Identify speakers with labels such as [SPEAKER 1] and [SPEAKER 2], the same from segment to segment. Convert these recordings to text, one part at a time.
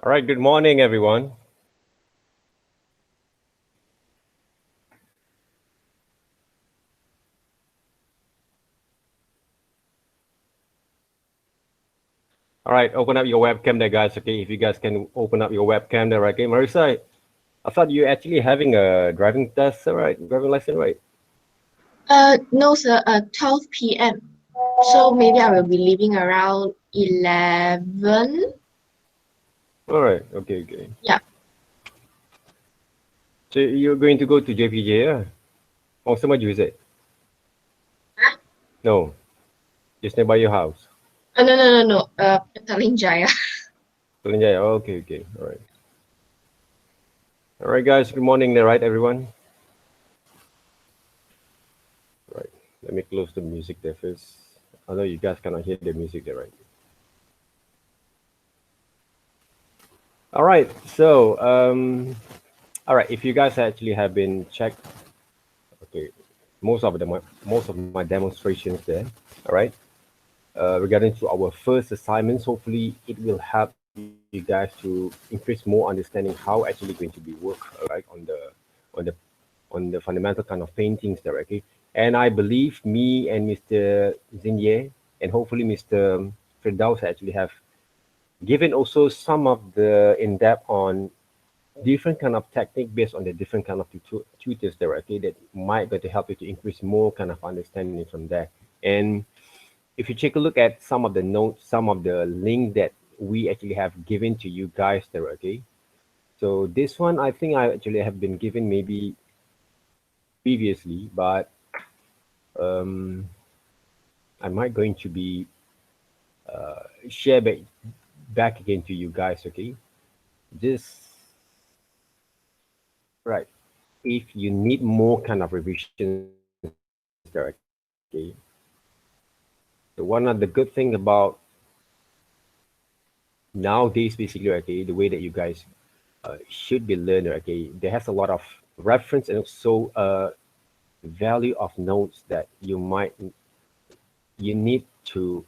[SPEAKER 1] All right, good morning, everyone. All right, open up your webcam there, guys. Okay, if you guys can open up your webcam there, okay. Marissa, I thought you actually having a driving test, right? Driving license, right?
[SPEAKER 2] No, sir, 12 p.m. So maybe I will be leaving around 11.
[SPEAKER 1] All right, okay, okay.
[SPEAKER 2] Yeah.
[SPEAKER 1] So you're going to go to JPJ, yeah? Or somewhere is it?
[SPEAKER 2] Huh?
[SPEAKER 1] No, just nearby your house.
[SPEAKER 2] No, no, no, no. Petaling Jaya.
[SPEAKER 1] Pelanjaya. Oh, okay, okay. All right, guys. Good morning there, right, everyone? Right. Let me close the music there first. I know you guys cannot hear the music there, right? All right. All right. If you guys actually have been checked, okay, most of my demonstrations there. All right. Regarding to our first assignments, hopefully it will help you guys to increase more understanding how actually going to be work, all right, on the on the fundamental kind of paintings there, okay. And I believe me and Mr. Zinye and hopefully Mr. Firdaus actually have given also some of the in-depth on different kind of technique based on the different kind of tutors there, okay, that might going to help you to increase more kind of understanding from there. And if you take a look at some of the notes, some of the link that we actually have given to you guys there, okay. So this one, I think I actually have been given maybe previously, but um, I might going to be share back again to you guys, okay. Just right. If you need more kind of revisions there, okay. So one of the good thing about nowadays, basically, okay, the way that you guys should be learning, okay, there has a lot of reference and also value of notes that you need to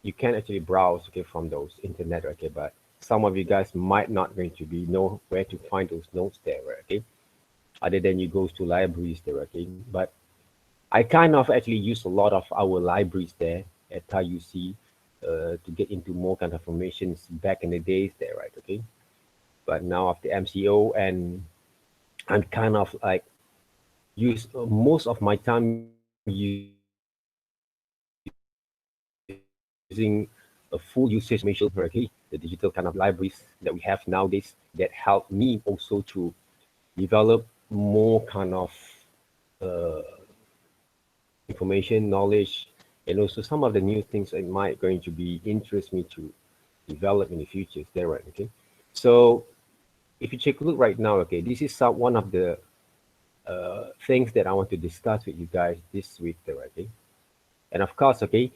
[SPEAKER 1] you can actually browse, okay, from those internet, okay. But some of you guys might not going to be know where to find those notes there, okay, other than you goes to libraries there, okay. But I kind of actually use a lot of our libraries there at TAUC to get into more kind of informations back in the days there, right, okay. But now after MCO, and I'm kind of like use most of my time using a full usage information, okay, the digital kind of libraries that we have nowadays that help me also to develop more kind of uh, information, knowledge, and also some of the new things that might going to be interest me to develop in the future. Is that right? Okay. So if you take a look right now, okay, this is one of the things that I want to discuss with you guys this week, there, okay? And of course, okay,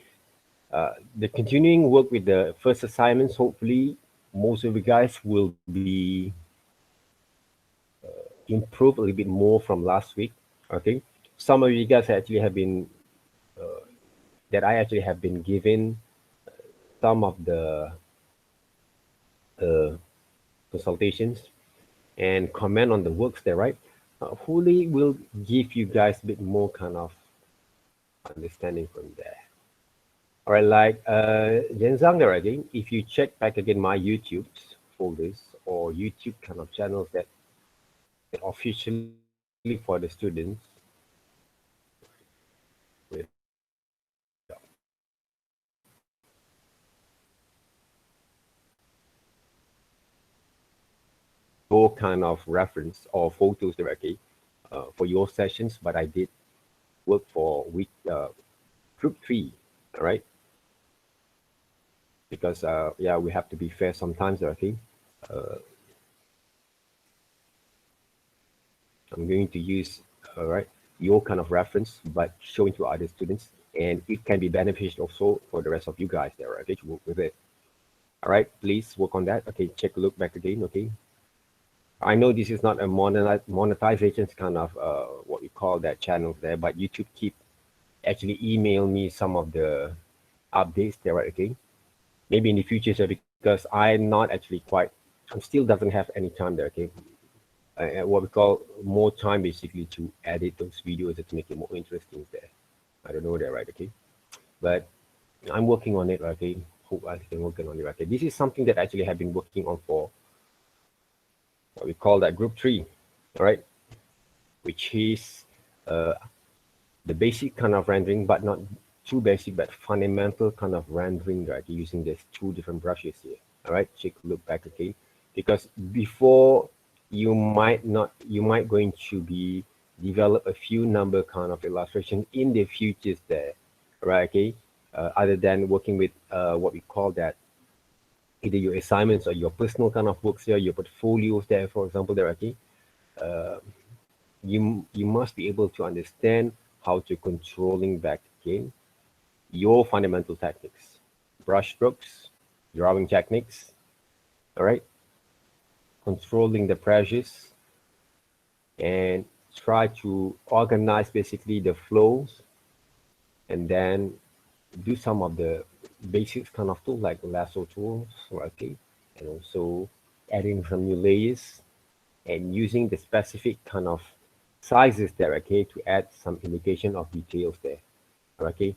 [SPEAKER 1] the continuing work with the first assignments, hopefully, most of you guys will be improved a little bit more from last week, okay? Some of you guys actually have been, that I actually have been given some of the uh, consultations and comment on the works there, right? Hopefully, will give you guys a bit more kind of understanding from there. All right, like Jenzang there again, if you check back again my YouTube folders or YouTube kind of channels that officially for the students, wait up. Your kind of reference or photos directly for your sessions, but I did work for week group 3, all right? Because yeah, we have to be fair sometimes, okay? Uh, I'm going to use, all right, your kind of reference, but showing to other students, and it can be beneficial also for the rest of you guys there, okay, to work with it. All right, please work on that. Okay, check a look back again, okay. I know this is not a monetization kind of what we call that channel there, but YouTube keep actually email me some of the updates there, right, okay. Maybe in the future, so we can because I'm not actually quite, I'm still doesn't have any time there, okay? What we call more time basically to edit those videos to make it more interesting there. I don't know that, right? Okay, but I'm working on it. Okay, hope I can work on it. Okay, this is something that actually have been working on for what we call that group 3, all right, which is uh, the basic kind of rendering, but not too basic, but fundamental kind of rendering, right? Using these 2 different brushes here. All right, take a look back, okay? Because before you might going to be develop a few number kind of illustration in the futures there, right? Okay, other than working with what we call that either your assignments or your personal kind of works here, your portfolios there, for example, there, okay? Uh, you must be able to understand how to controlling back again your fundamental techniques, brush strokes, drawing techniques, all right, controlling the pressures, and try to organize basically the flows, and then do some of the basics kind of tools like lasso tools, okay, and also adding some new layers and using the specific kind of sizes there, okay, to add some indication of details there, okay,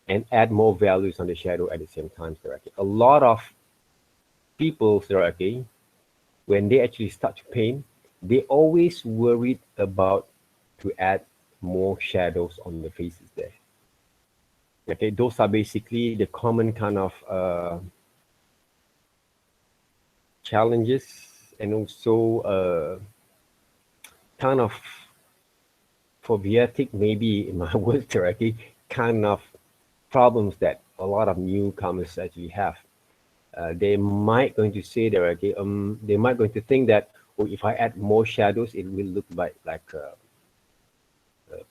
[SPEAKER 1] and add more values on the shadow at the same time there, okay. A lot of people there, okay, when they actually start to paint, they always worried about to add more shadows on the faces there. Okay, those are basically the common kind of challenges, and also kind of phobiatic, maybe in my words, directly, kind of problems that a lot of newcomers actually have. They might going to say that, okay, they might going to think that, oh, if I add more shadows, it will look like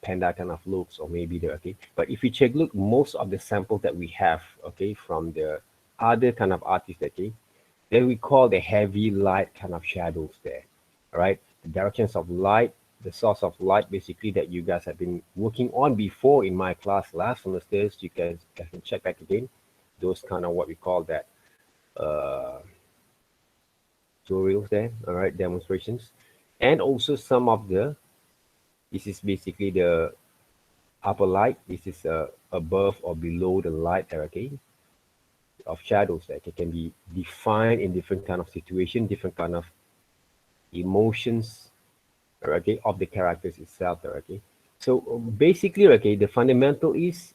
[SPEAKER 1] panda kind of looks, or maybe the, okay. But if you check, look, most of the samples that we have, okay, from the other kind of artists, okay, then we call the heavy light kind of shadows there, all right? The directions of light, the source of light, basically, that you guys have been working on before in my class last semesters. You can check back again. Those kind of what we call that uh, tutorials there, all right, demonstrations, and also some of the. This is basically the upper light. This is above or below the light, okay, of shadows that can be defined in different kind of situation, different kind of emotions, okay, of the characters itself, okay. So basically, okay, the fundamental is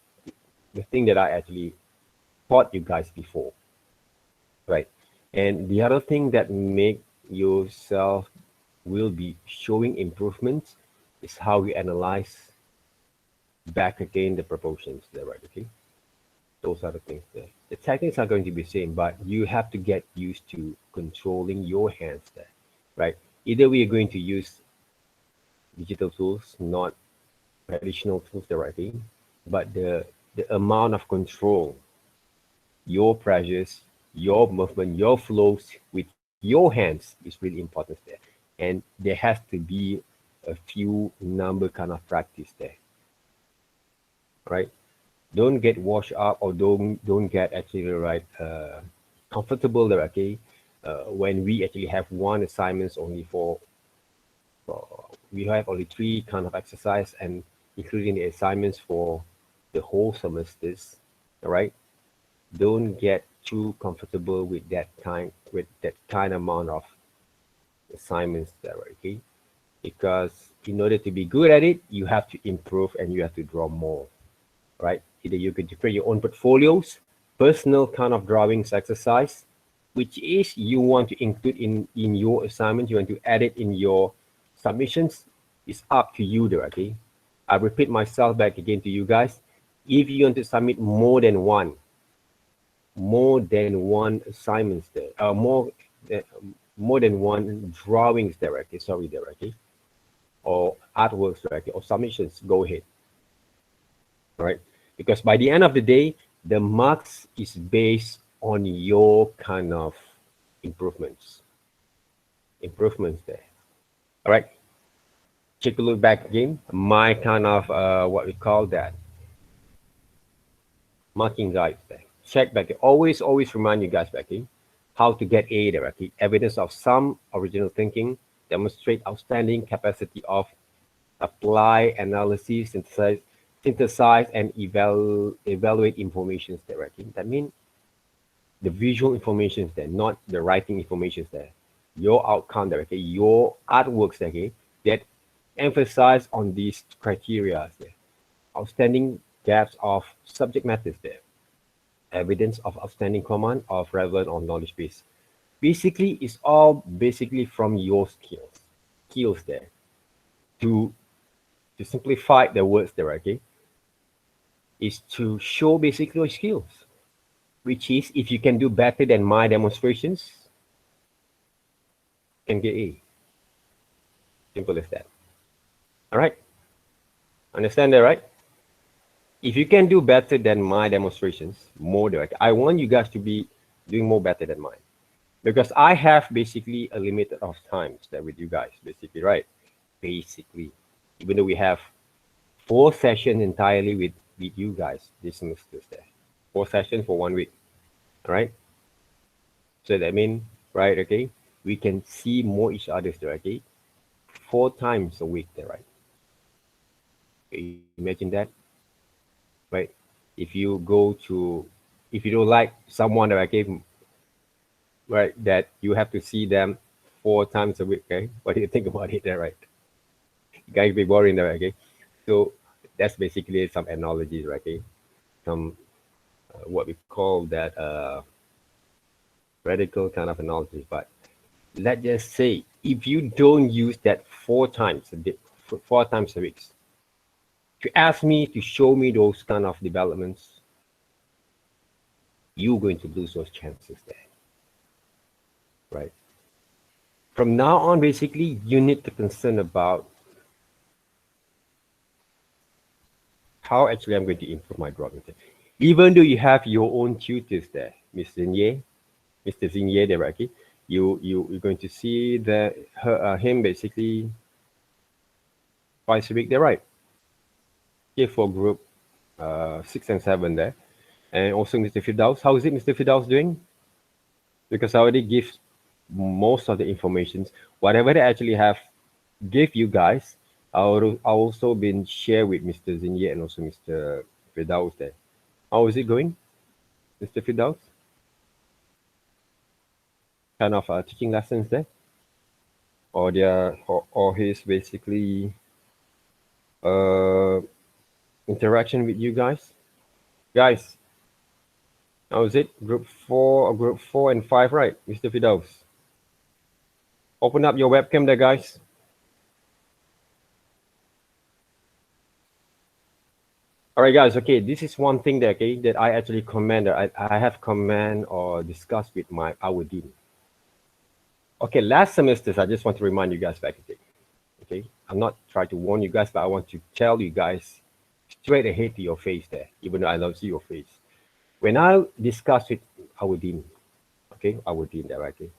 [SPEAKER 1] the thing that I actually taught you guys before, right? And the other thing that make yourself will be showing improvements is how you analyze back again the proportions there, right? Okay, those are the things there. The techniques are going to be same, but you have to get used to controlling your hands there, right? Either we are going to use digital tools, not traditional tools directly, but the amount of control, your pressures, your movement, your flows with your hands is really important there. And there has to be a few number kind of practice there, right? Don't get washed up, or don't get actually right comfortable there, okay? When we actually have one assignments only we have only 3 kind of exercise, and including the assignments for the whole semesters, all right? Don't get too comfortable with that kind amount of assignments there, okay? Because in order to be good at it, you have to improve and you have to draw more, right? Either you could create your own portfolios, personal kind of drawings exercise, which is you want to include in your assignment, you want to add it in your submissions. It's up to you there, okay? I repeat myself back again to you guys. If you want to submit more than one assignments there, uh, more than one drawings there, okay? Sorry there, okay? Or artworks there, okay? Or submissions, go ahead, all right? Because by the end of the day, the marks is based on your kind of improvements there, all right? Take a look back again, my kind of what we call that marking guides there. Check back, always remind you guys back in, how to get A there, okay? Evidence of some original thinking, demonstrate outstanding capacity of apply, analysis, synthesize and evaluate information there, okay? That means the visual information is there, not the writing information is there. Your outcome there, okay? Your artworks, okay? That emphasize on these criteria there. Outstanding gaps of subject matters there. Evidence of outstanding command of relevant or knowledge base. Basically, it's all basically from your skills there. To simplify the words there, okay, is to show basically your skills, which is if you can do better than my demonstrations, you can get A. Simple as that. All right. Understand that, right? If you can do better than my demonstrations, more direct, I want you guys to be doing more better than mine. Because I have basically a limit of times that with you guys, basically, right? Basically, even though we have 4 sessions entirely with you guys this semester there. 4 sessions for 1 week. All right. So that means, right, okay, we can see more each other there, okay? 4 times a week there, right? Okay, imagine that, right? If you don't like someone that I gave, right, that you have to see them 4 times a week, okay? What do you think about it there, right? You guys be boring there, okay? So that's basically some analogies, right? Okay? Some what we call that radical kind of analogy. But let's just say if you don't use that 4 times a day, 4 times a week, to ask me to show me those kind of developments, you're going to lose those chances there, right? From now on, basically, you need to concern about how actually I'm going to improve my drawing. Even though you have your own tutors there, Mr. Zinye there, okay? You're going to see him basically twice a week there, right? Okay, for group 6 and 7 there. And also Mr. Firdaus. How is it Mr. Firdaus doing? Because I already give most of the information. Whatever they actually have give you guys, I also been shared with Mr. Zinye and also Mr. Firdaus there. How is it going, Mr. Firdaus? Kind of teaching lessons there? Or his basically interaction with you guys? Guys, how is it? Group 4 and 5, right? Mr. Firdaus. Open up your webcam there, guys. All right, guys. Okay, this is one thing that that I actually comment. I have comment or discussed with our dean. Okay, last semester, I just want to remind you guys back again. Okay, I'm not trying to warn you guys, but I want to tell you guys straight ahead to your face there, even though I don't see your face. When I discussed with our dean, okay, our dean there, okay,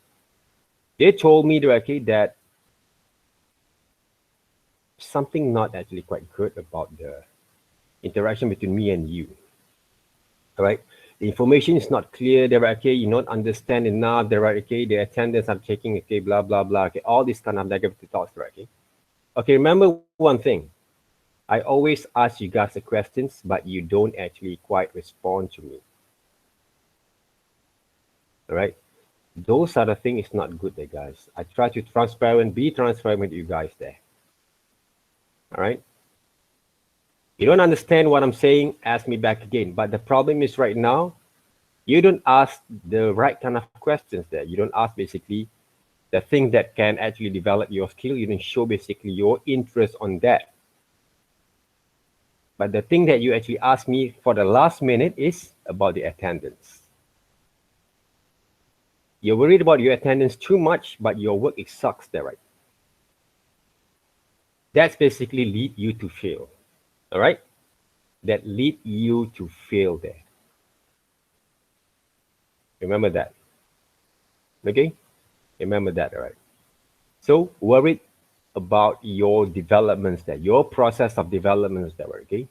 [SPEAKER 1] they told me directly that something not actually quite good about the interaction between me and you. All right, the information is not clear there, okay, you don't understand enough there, okay, the attendance I'm checking, okay, blah blah blah, okay, all these kind of negative thoughts there, okay. Okay, remember one thing, I always ask you guys the questions, but you don't actually quite respond to me. All right, those are the things. It's not good there, guys. I try to be transparent with you guys there. All right, you don't understand what I'm saying, ask me back again. But the problem is right now, you don't ask the right kind of questions there. You don't ask basically the thing that can actually develop your skill. You don't show basically your interest on that. But the thing that you actually ask me for the last minute is about the attendance. You're worried about your attendance too much, but your work, it sucks there, right? That's basically lead you to fail. All right? That lead you to fail there. Remember that. Okay? Remember that, all right? So worried about your developments there, your process of developments there, okay?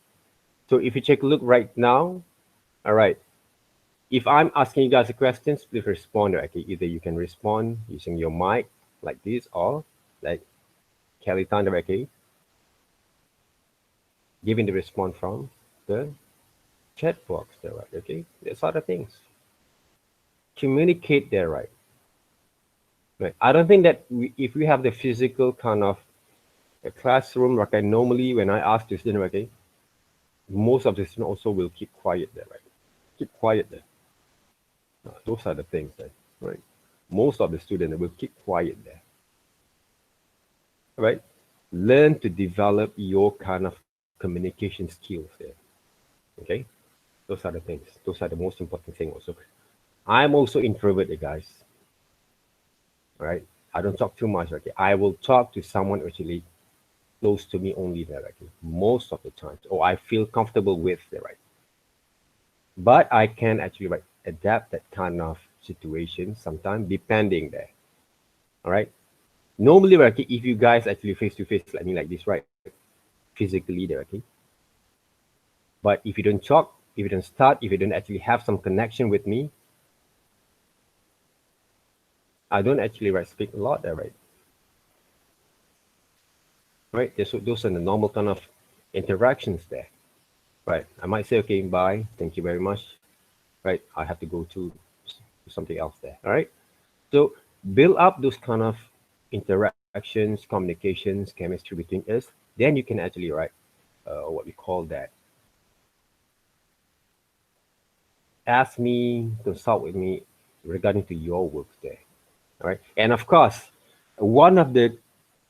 [SPEAKER 1] So if you take a look right now, all right, If I'm asking you guys a question, please respond. Okay, either you can respond using your mic like this, or like Kelly Thunder, okay, giving the response from the chat box there, right? Okay, there's other things. Communicate there, right? Right. I don't think that if we have the physical kind of a classroom, okay, normally when I ask the student, okay, most of the students also will keep quiet there, right? Keep quiet there. Those are the things that, right? Most of the students will keep quiet there, right? Learn to develop your kind of communication skills there, okay? Those are the things. Those are the most important thing also. I'm also introverted, guys, right? I don't talk too much, okay? I will talk to someone actually close to me only directly most of the times, or I feel comfortable with the right. But I can actually right adapt that kind of situation sometimes depending there. All right. Normally, right, okay, if you guys actually face to face like me like this, right, physically there, okay. But if you don't talk, if you don't start, if you don't actually have some connection with me, I don't actually right speak a lot there, right? Right. Those are the normal kind of interactions there. Right. I might say, okay, bye, thank you very much. Right. I have to go to something else there. All right. So build up those kind of interactions, communications, chemistry between us. Then you can actually write what we call that. Ask me, consult with me regarding to your work there. All right. And of course, one of the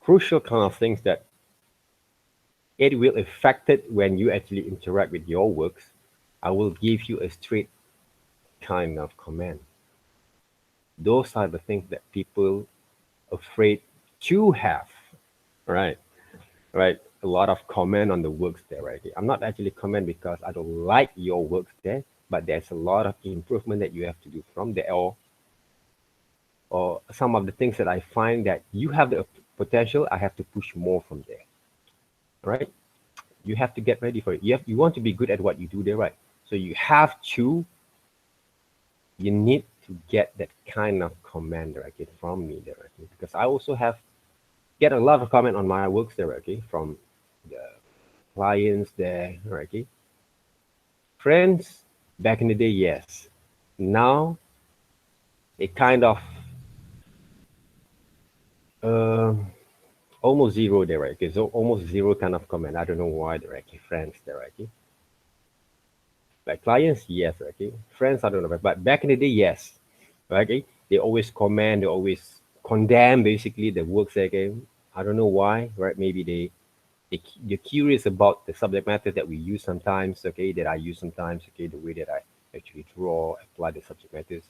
[SPEAKER 1] crucial kind of things that it will affect it when you actually interact with your works. I will give you a straight kind of command. Those are the things that people afraid to have. Right. Right? A lot of comment on the works there, right? I'm not actually comment because I don't like your works there, but there's a lot of improvement that you have to do from there, or some of the things that I find that you have the potential, I have to push more from there, right? You have to get ready for it. You want to be good at what you do there, right? So you need to get that kind of comment that I get from me there, okay? Because I also have get a lot of comment on my works there, okay, from the clients there, okay. Friends, back in the day, yes. Now, it kind of uh, almost zero there, right? Okay, so almost zero kind of comment. I don't know why they're okay. Friends there, okay. Like clients, yes, okay. Friends, I don't know, but back in the day, yes, right? Okay. They always comment, they always condemn basically the works, okay. I don't know why, right? Maybe they're curious about the subject matter that we use sometimes, okay, that I use sometimes, okay, the way that I actually draw, apply the subject matters.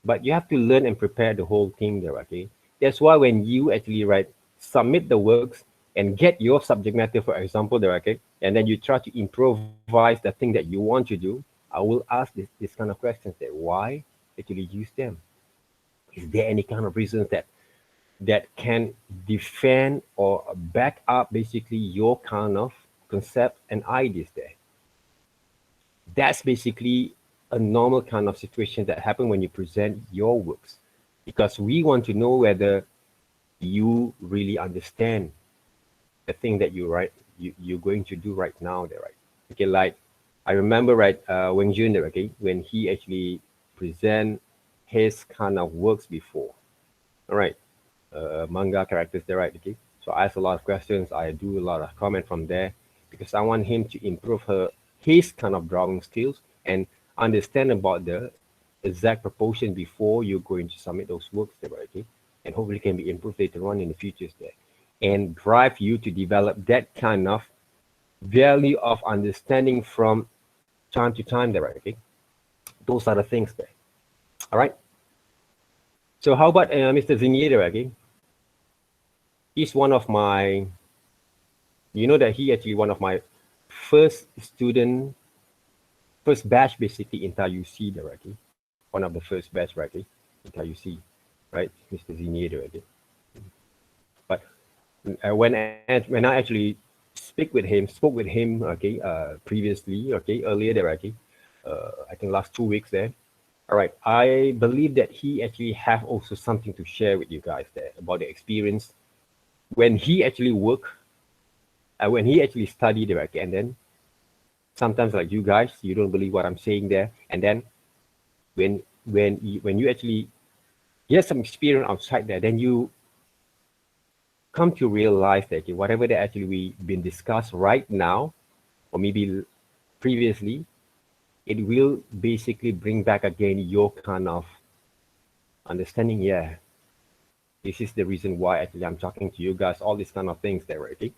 [SPEAKER 1] But you have to learn and prepare the whole thing there, okay? That's why when you actually write, submit the works and get your subject matter, for example, there, okay, and then you try to improvise the thing that you want to do, I will ask this kind of questions there. Why actually use them? Is there any kind of reasons that can defend or back up basically your kind of concept and ideas there? That's basically a normal kind of situation that happen when you present your works, because we want to know whether you really understand the thing that you're going to do right now there, right? Okay, like I remember, right, Wang Jun there, okay, when he actually present his kind of works before, all right, manga characters there, right, okay. So I ask a lot of questions, I do a lot of comment from there, because I want him to improve his kind of drawing skills and understand about the exact proportion before you're going to submit those works there, right, okay, and hopefully can be improved later on in the futures there, and drive you to develop that kind of value of understanding from time to time there, right, okay. Those are the things there. All right. So how about Mr. Zinier, okay? He's one of my, you know that he actually one of my first student, first batch basically in TAUC directly. One of the first batch directly in TAUC, right? Mr. Zinier directly. But when I actually spoke with him, okay, previously, okay, earlier there, okay, I think last 2 weeks there. All right. I believe that he actually have also something to share with you guys there about the experience when he actually work, when he actually studied there, okay, and then sometimes like you guys, you don't believe what I'm saying there, and then when you actually get some experience outside there, then you come to realize that okay, whatever that actually we been discussed right now, or maybe previously, it will basically bring back again your kind of understanding. Yeah, this is the reason why actually I'm talking to you guys, all these kind of things there, okay?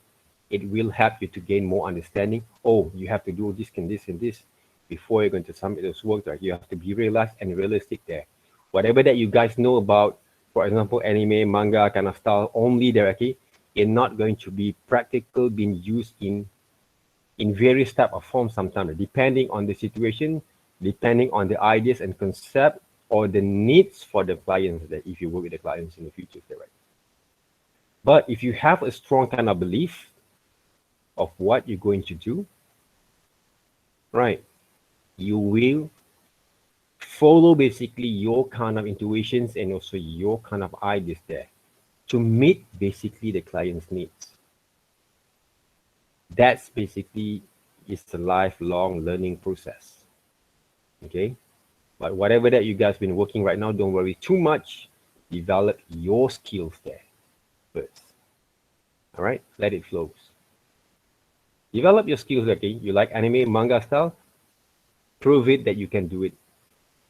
[SPEAKER 1] It will help you to gain more understanding. Oh, you have to do this and this and this before you're going to submit those work, right? You have to be realized and realistic there. Whatever that you guys know about, for example, anime, manga kind of style only there, okay? It's not going to be practical being used in various type of forms sometimes, depending on the situation, depending on the ideas and concept or the needs for the clients that if you work with the clients in the future, right? But if you have a strong kind of belief of what you're going to do, right, you will follow basically your kind of intuitions and also your kind of ideas there to meet basically the client's needs. That's basically is a lifelong learning process. Okay. But whatever that you guys been working right now, don't worry too much. Develop your skills there first. All right. Let it flow. Develop your skills. Okay. You like anime, manga style? Prove it that you can do it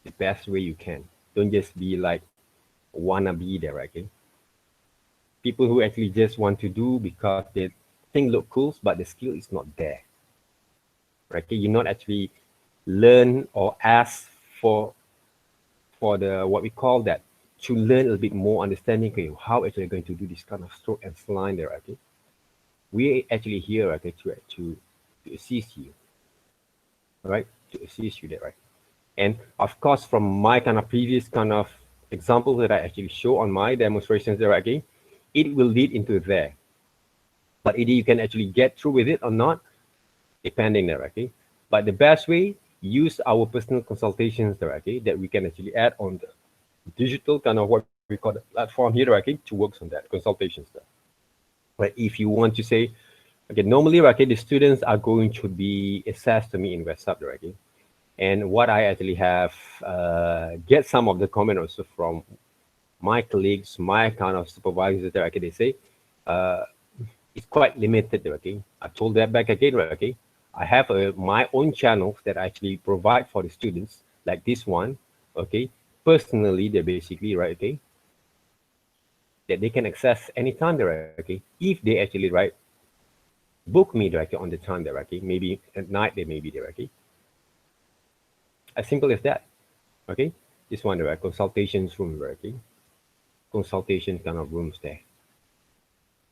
[SPEAKER 1] the best way you can. Don't just be like wannabe there, okay? People who actually just want to do because they think look cool, but the skill is not there. Right? Okay? You not actually learn or ask for for the what we call that to learn a little bit more understanding. Okay, how actually going to do this kind of stroke and line there, okay? We actually here, okay, to assist you, all right? To assist you there, right? And of course, from my kind of previous kind of examples that I actually show on my demonstrations there again, it will lead into there. But either you can actually get through with it or not, depending there, okay? But the best way, use our personal consultations there, okay, that we can actually add on the digital kind of what we call the platform here, okay, to work on that, consultations there. But if you want to say, okay, normally, okay, the students are going to be assessed to me in WhatsApp, okay? And what I actually have get some of the comment also from my colleagues, my kind of supervisors there, okay, they say uh, it's quite limited, okay. I told that back again, right, okay. I have my own channels that I actually provide for the students, like this one, okay. Personally, they're basically right, okay, that they can access anytime there, okay. If they actually right book me directly on the time there, okay. Maybe at night they may be there, okay. As simple as that. Okay, this one, right? Consultations room, okay? Consultation kind of rooms there.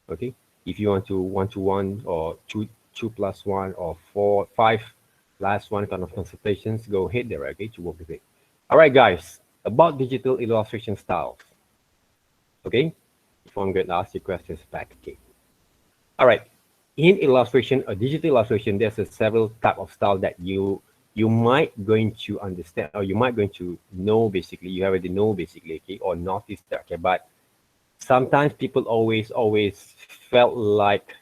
[SPEAKER 1] Okay, if you want to one or two plus one or four, five last one kind of consultations, go ahead there, okay, to work with it. All right, guys, about digital illustration styles. Okay, if I'm going to ask you questions back, okay. All right, in illustration or digital illustration, there's a several type of style that you might going to understand or you might going to know basically you already know basically, okay, or notice that, okay. But sometimes people always felt like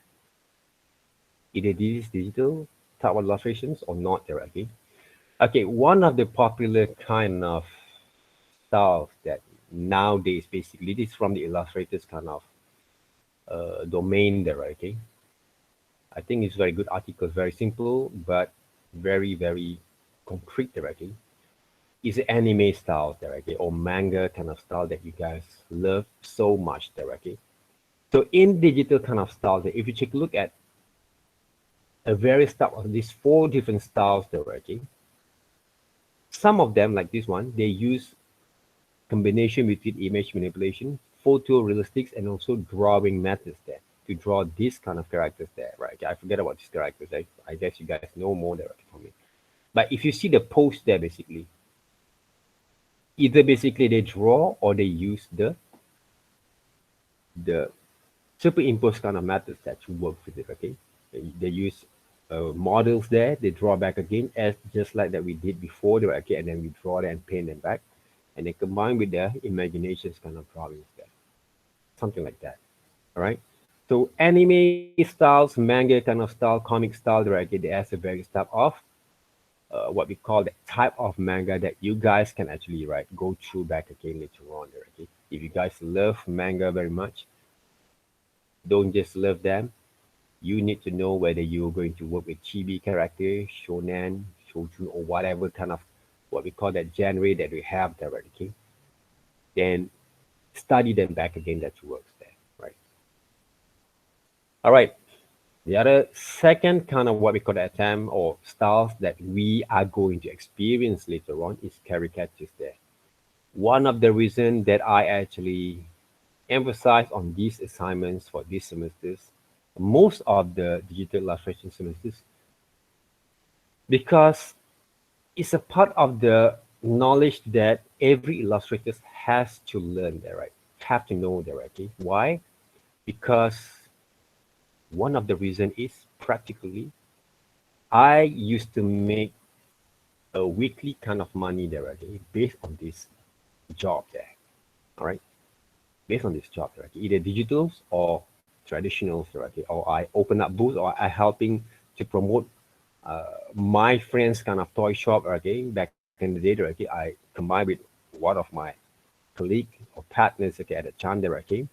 [SPEAKER 1] either this is digital type of illustrations or not there, okay. Okay, one of the popular kind of styles that nowadays basically this is from the illustrators kind of domain there, okay. I think it's very good articles, very simple but very concrete there, okay. Is anime style directly or manga kind of style that you guys love so much directly. So in digital kind of style, if you take a look at a various type of these four different styles directly, some of them like this one, they use combination between image manipulation, photorealistics, and also drawing methods there to draw this kind of characters there, right? Okay, I forget about these characters. I guess you guys know more there from me. But if you see the post there, basically, either basically they draw or they use the superimpose kind of methods that you work with it, okay? They use models there. They draw back again as just like that we did before, there, okay, and then we draw them and paint them back, and then combine with their imaginations kind of drawings there, something like that. All right. So anime styles, manga kind of style, comic style, there, okay, there's a various type of what we call the type of manga that you guys can actually go through back again later on there, okay. If you guys love manga very much, don't just love them. You need to know whether you're going to work with chibi character, shonen, shoujo, or whatever kind of what we call that genre that we have there, right, okay. Then study them back again, that works there, right. All right. The other second kind of what we call the attempt or styles that we are going to experience later on is caricatures there. One of the reasons that I actually emphasize on these assignments for these semesters, most of the digital illustration semesters, because it's a part of the knowledge that every illustrator has to learn there, right? Have to know there, okay? Why? Because one of the reason is practically I used to make a weekly kind of money there, okay, based on this job there. All right, based on this job there, okay, either digitals or traditionals there, okay, or I open up booths or I helping to promote my friends kind of toy shop, okay, back in the day there, okay, I combined with one of my colleague or partners, okay, at the time there, okay,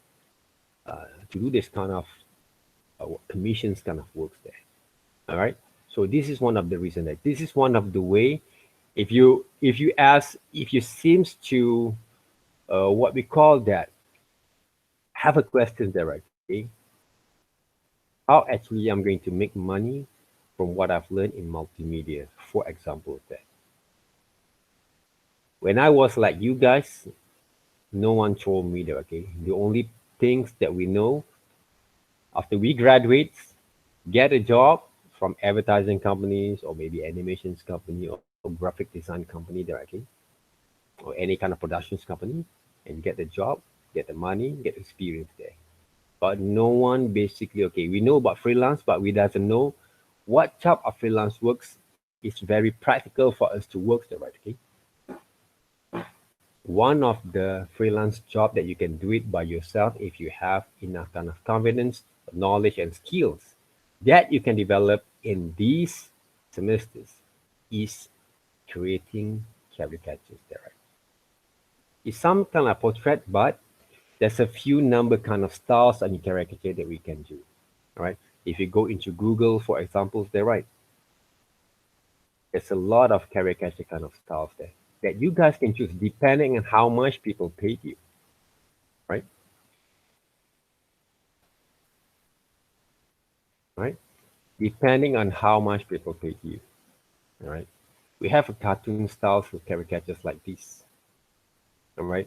[SPEAKER 1] to do this kind of commissions kind of works there. All right. So this is one of the reason that this is one of the way. If you ask, if you seems to what we call that, have a question there, okay, how actually I'm going to make money from what I've learned in multimedia, for example, that when I was like you guys, no one told me that, okay, the only things that we know after we graduate, get a job from advertising companies or maybe animations company or graphic design company directly or any kind of productions company, and get the job, get the money, get experience there. But no one basically, okay, we know about freelance, but we doesn't know what type of freelance works is very practical for us to work there, right? Okay. One of the freelance job that you can do it by yourself if you have enough kind of confidence, knowledge, and skills that you can develop in these semesters is creating caricatures there, right? It's some kind of portrait, but there's a few number kind of styles and caricature that we can do. All right. If you go into Google, for examples, there, right? There's a lot of caricature kind of styles there that you guys can choose depending on how much people paid you, right? Right? Depending on how much people paid you, all right? We have a cartoon styles with caricatures like this, all right?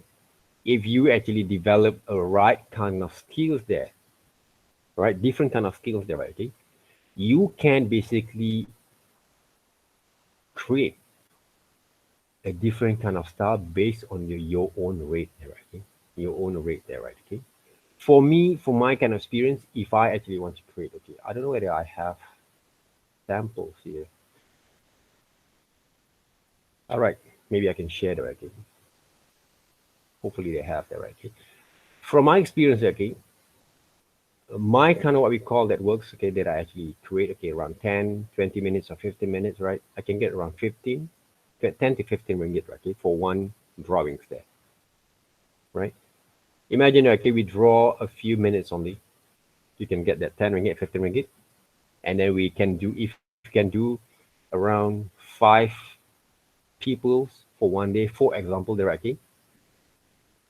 [SPEAKER 1] If you actually develop a right kind of skills there, right? Different kind of skills there, right? Okay? You can basically create a different kind of style based on your own rate there, right? Okay? Your own rate there, right? Okay. For me, for my kind of experience, if I actually want to create, okay, I don't know whether I have samples here. All right, maybe I can share that, okay. Hopefully they have that, right? Okay. From my experience, okay, my kind of what we call that works, okay, that I actually create, okay, around 10, 20 minutes or 15 minutes, right? I can get around 10 to 15 ringgit, right, okay, for one drawings there, right? Imagine, okay, we draw a few minutes only. You can get that 10 ringgit, 15 ringgit. And then we can do, if you can do around 5 people for one day, for example, there, okay,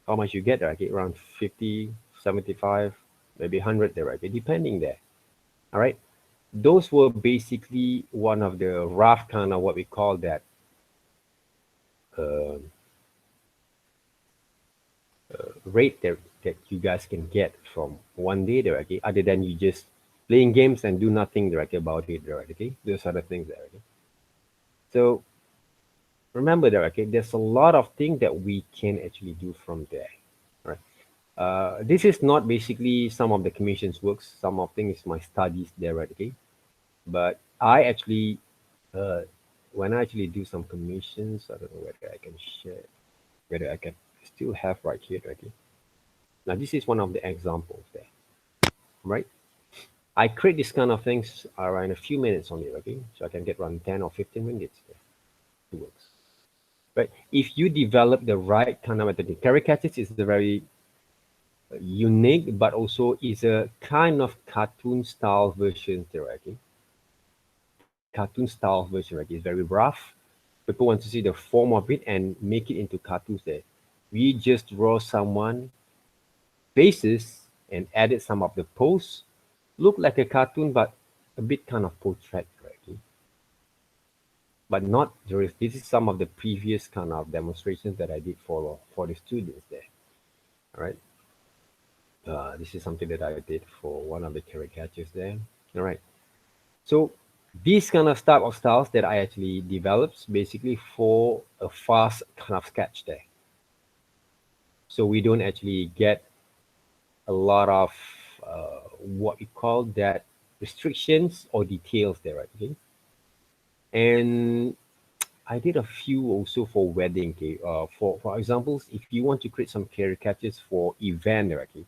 [SPEAKER 1] how much you get there, okay, around 50, 75, maybe 100 there, okay, depending there. All right. Those were basically one of the rough kind of what we call that uh, rate that you guys can get from one day there, okay, other than you just playing games and do nothing there, okay, about it there, okay. Those are the things there, okay. So remember there, okay, there's a lot of things that we can actually do from there, right? This is not basically some of the commission's works. Some of things is my studies there, right? Okay, but I actually, uh, when I actually do some commissions, I don't know whether I can share, whether I can still have right here, okay? Now, this is one of the examples there, right? I create this kind of things around a few minutes only, okay? So I can get around 10 or 15 minutes there. It works. But if you develop the right kind of method, caricatures is a very unique, but also is a kind of cartoon style version there, okay? Cartoon style version, right? It's very rough. People want to see the form of it and make it into cartoons there. We just draw someone faces and added some of the pose. Look like a cartoon, but a bit kind of portrait, right? Okay? But not there is this is some of the previous kind of demonstrations that I did for the students there. All right. This is something that I did for one of the caricatures there. All right. So these kind of type of styles that I actually developed basically for a fast kind of sketch there. So we don't actually get a lot of what we call that restrictions or details there, right? Okay. And I did a few also for wedding. Okay. For examples, if you want to create some caricatures for event, okay,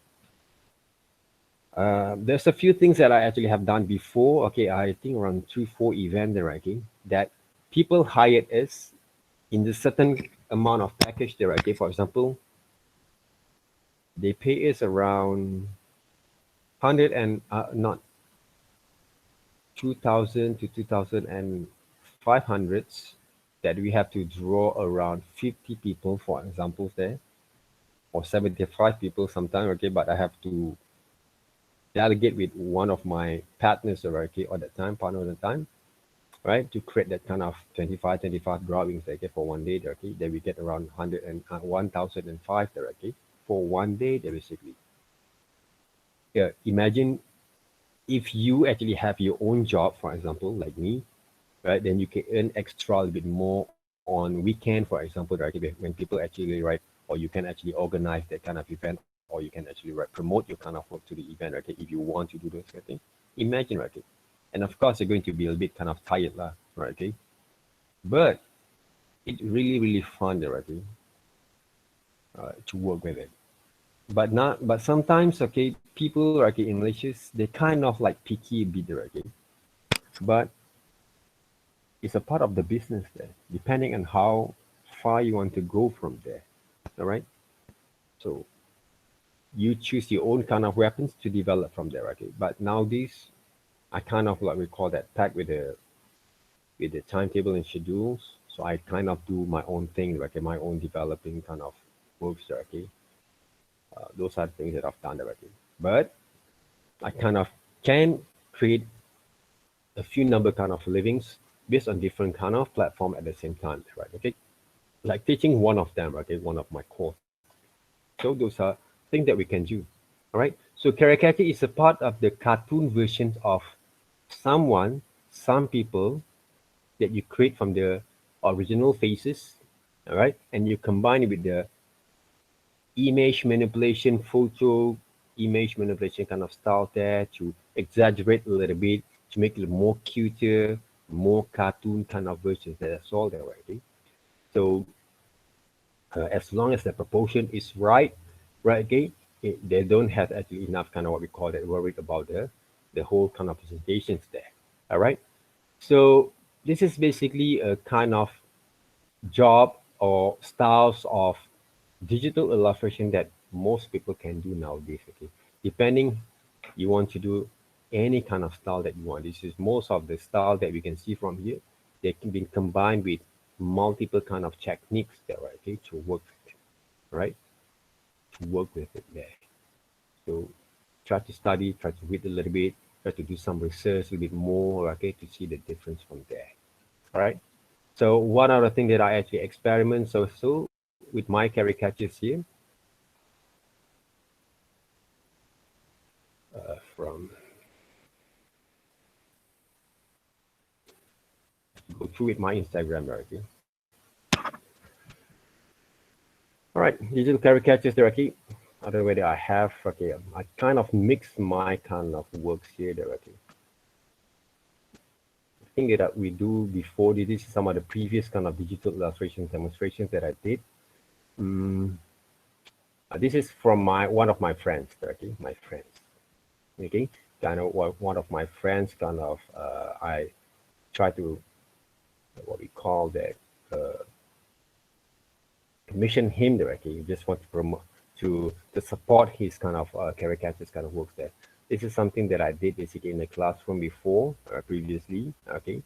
[SPEAKER 1] there's a few things that I actually have done before. Okay, I think around 3, 4 events there, okay, that people hired us in the certain amount of package there. Okay, for example, they pay us around 100 and not 2,000 to 2,500 that we have to draw around 50 people, for examples there, or 75 people sometimes. Okay, but I have to delegate with one of my partners, okay, at that time, partner at the time, right, to create that kind of 25 drawings, okay, for one day, okay, then we get around 100 and 1,005, okay, for one day, basically. Yeah, imagine if you actually have your own job, for example, like me, right, then you can earn extra a little bit more on weekend, for example, right, when people actually, right, or you can actually organize that kind of event, or you can actually, right, promote your kind of work to the event, okay, if you want to do those kind of things. Imagine, right, okay, and of course you're going to be a bit kind of tired lah, right, okay, but it's really really fun, right, okay, to work with it. But sometimes, okay, people, okay, in Malaysia, they kind of like picky a bit, right, okay, but it's a part of the business there, depending on how far you want to go from there. All right. So you choose your own kind of weapons to develop from there. Okay. But nowadays, I kind of like we call that pack with the timetable and schedules. So I kind of do my own thing, okay, my own developing kind of works there. Okay. Those are the things that I've done already. But I kind of can create a few number kind of livings based on different kind of platform at the same time, right? Okay. Like teaching one of them, okay, one of my course. So those are things that we can do. All right. So caricature is a part of the cartoon version of someone, some people that you create from the original faces. All right. And you combine it with the image manipulation, photo image manipulation kind of style there to exaggerate a little bit to make it more cuter, more cartoon kind of versions. That's all there, right? Okay? So as long as the proportion is right, right, okay, they don't have actually enough kind of what we call it worried about the whole kind of presentations there. All right. So this is basically a kind of job or styles of digital illustration that most people can do nowadays. Okay, depending you want to do any kind of style that you want. This is most of the style that we can see from here. They can be combined with multiple kind of techniques there, right? Okay, to work, right? To work with it there. So try to study, try to read a little bit, try to do some research a little bit more, okay, to see the difference from there. All right. So one other thing that I actually experiment so with my caricatures here, from go through with my Instagram, right? Okay. All right, digital caricatures directly. I don't know whether I have, okay, I kind of mix my kind of works here directly. thing that we do before this is some of the previous kind of digital illustration demonstrations that I did. Mm, this is from my one of my friends, okay, my friends, okay, kind of one of my friends, kind of I try to what we call that commission him directly. You just want to promote to support his kind of caricatures kind of works there. This is something that I did basically in the classroom before, previously. Okay,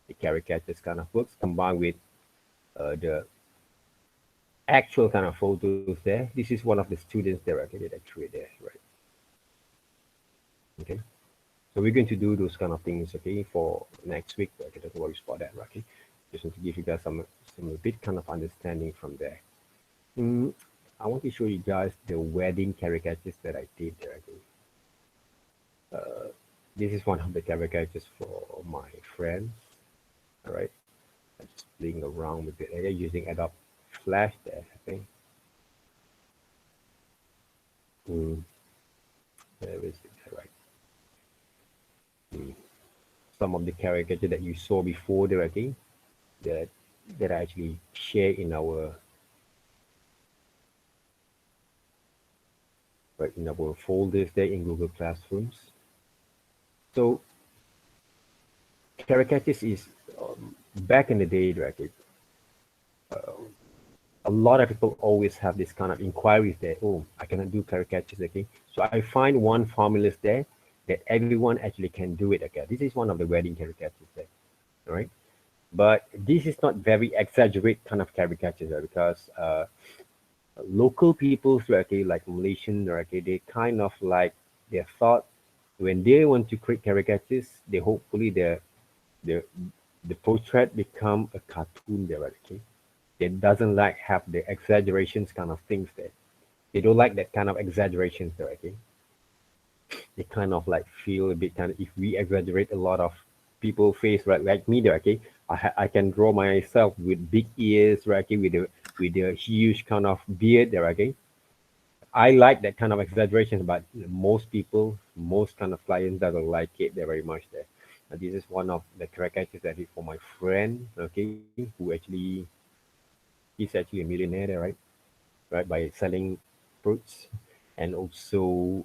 [SPEAKER 1] the caricatures kind of works combined with the actual kind of photos there. This is one of the students there. Okay, that I created there, right? Okay, so we're going to do those kind of things. Okay, for next week. Okay, don't worry about that. Okay, just want to give you guys some a bit kind of understanding from there. Mm, I want to show you guys the wedding caricatures that I did there. Okay. This is one of the caricatures for my friends. All right. I'm just playing around with it. They're using Adobe Flash there. Okay. Mm, there is it. All right. Mm. Some of the caricature that you saw before there. Okay. That that I actually share in our right in our folders there in Google Classrooms. So caricatures is back in the day, right? A lot of people always have this kind of inquiries there. Oh, I cannot do caricatures, okay? So I find one formula there that everyone actually can do it, okay? This is one of the wedding caricatures there, all right? But this is not very exaggerate kind of caricatures because local people, okay, like Malaysian, okay, they kind of like their thought when they want to create caricatures, they hopefully the the portrait become a cartoon there, okay? It doesn't like have the exaggerations kind of things there. They don't like that kind of exaggerations there, okay? They kind of like feel a bit kind of if we exaggerate a lot of people face right like me there, okay? I can draw myself with big ears, right? Okay, with a huge kind of beard there, okay? I like that kind of exaggeration, but most people, most kind of clients doesn't like it there very much there. This is one of the caricatures that I did for my friend, okay, who actually he's actually a millionaire there, right, by selling fruits and also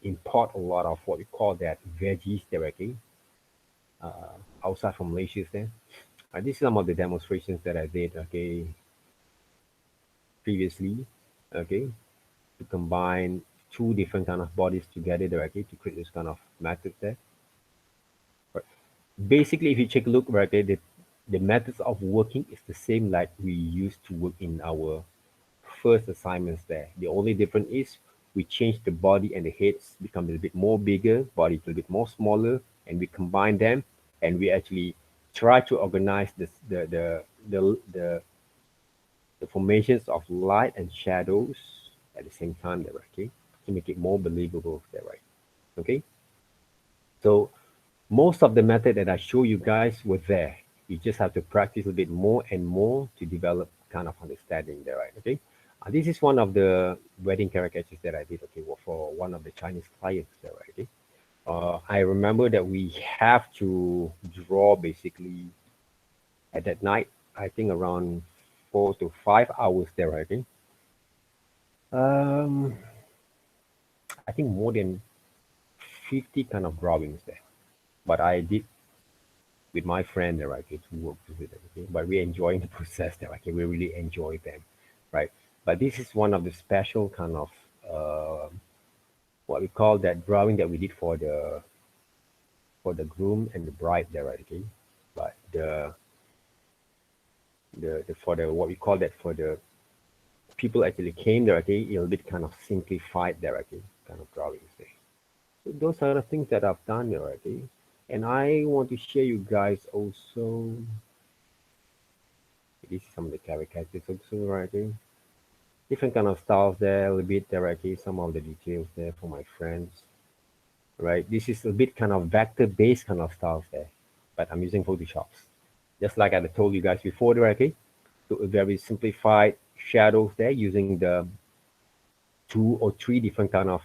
[SPEAKER 1] import a lot of what we call that veggies directly outside from Malaysia there. This is some of the demonstrations that I did, okay, previously, okay, to combine two different kind of bodies together directly to create this kind of methods there. Right. Basically, if you take a look right there, the methods of working is the same like we used to work in our first assignments there. The only difference is we change the body and the heads become a little bit more bigger, body a little bit more smaller, and we combine them and we actually try to organize this, the formations of light and shadows at the same time there, okay? To make it more believable there, right? Okay? So most of the method that I show you guys were there. You just have to practice a bit more and more to develop kind of understanding there, right? Okay. This is one of the wedding caricatures that I did, okay, for one of the Chinese clients there, right? Okay. I remember that we have to draw basically at that night, I think around 4 to 5 hours there, right? Okay. Um, I think more than 50 kind of drawings there. But I did with my friend there, right, to work with it, okay? But we enjoying the process there, okay? We really enjoy them, right? But this is one of the special kind of what we call that drawing that we did for the groom and the bride there, right, okay? But the for the what we call that for the people actually came there, okay? It'll be kind of simplified there, okay? Kind of drawings there. So those are the things that I've done there, okay? And I want to share you guys also. This is some of the caricatures also, right? Okay? Different kind of styles there, a little bit there, okay? Some of the details there for my friends, right? This is a bit kind of vector-based kind of styles there, but I'm using Photoshops. Just like I told you guys before, there, okay? So a very simplified shadows there using the two or three different kind of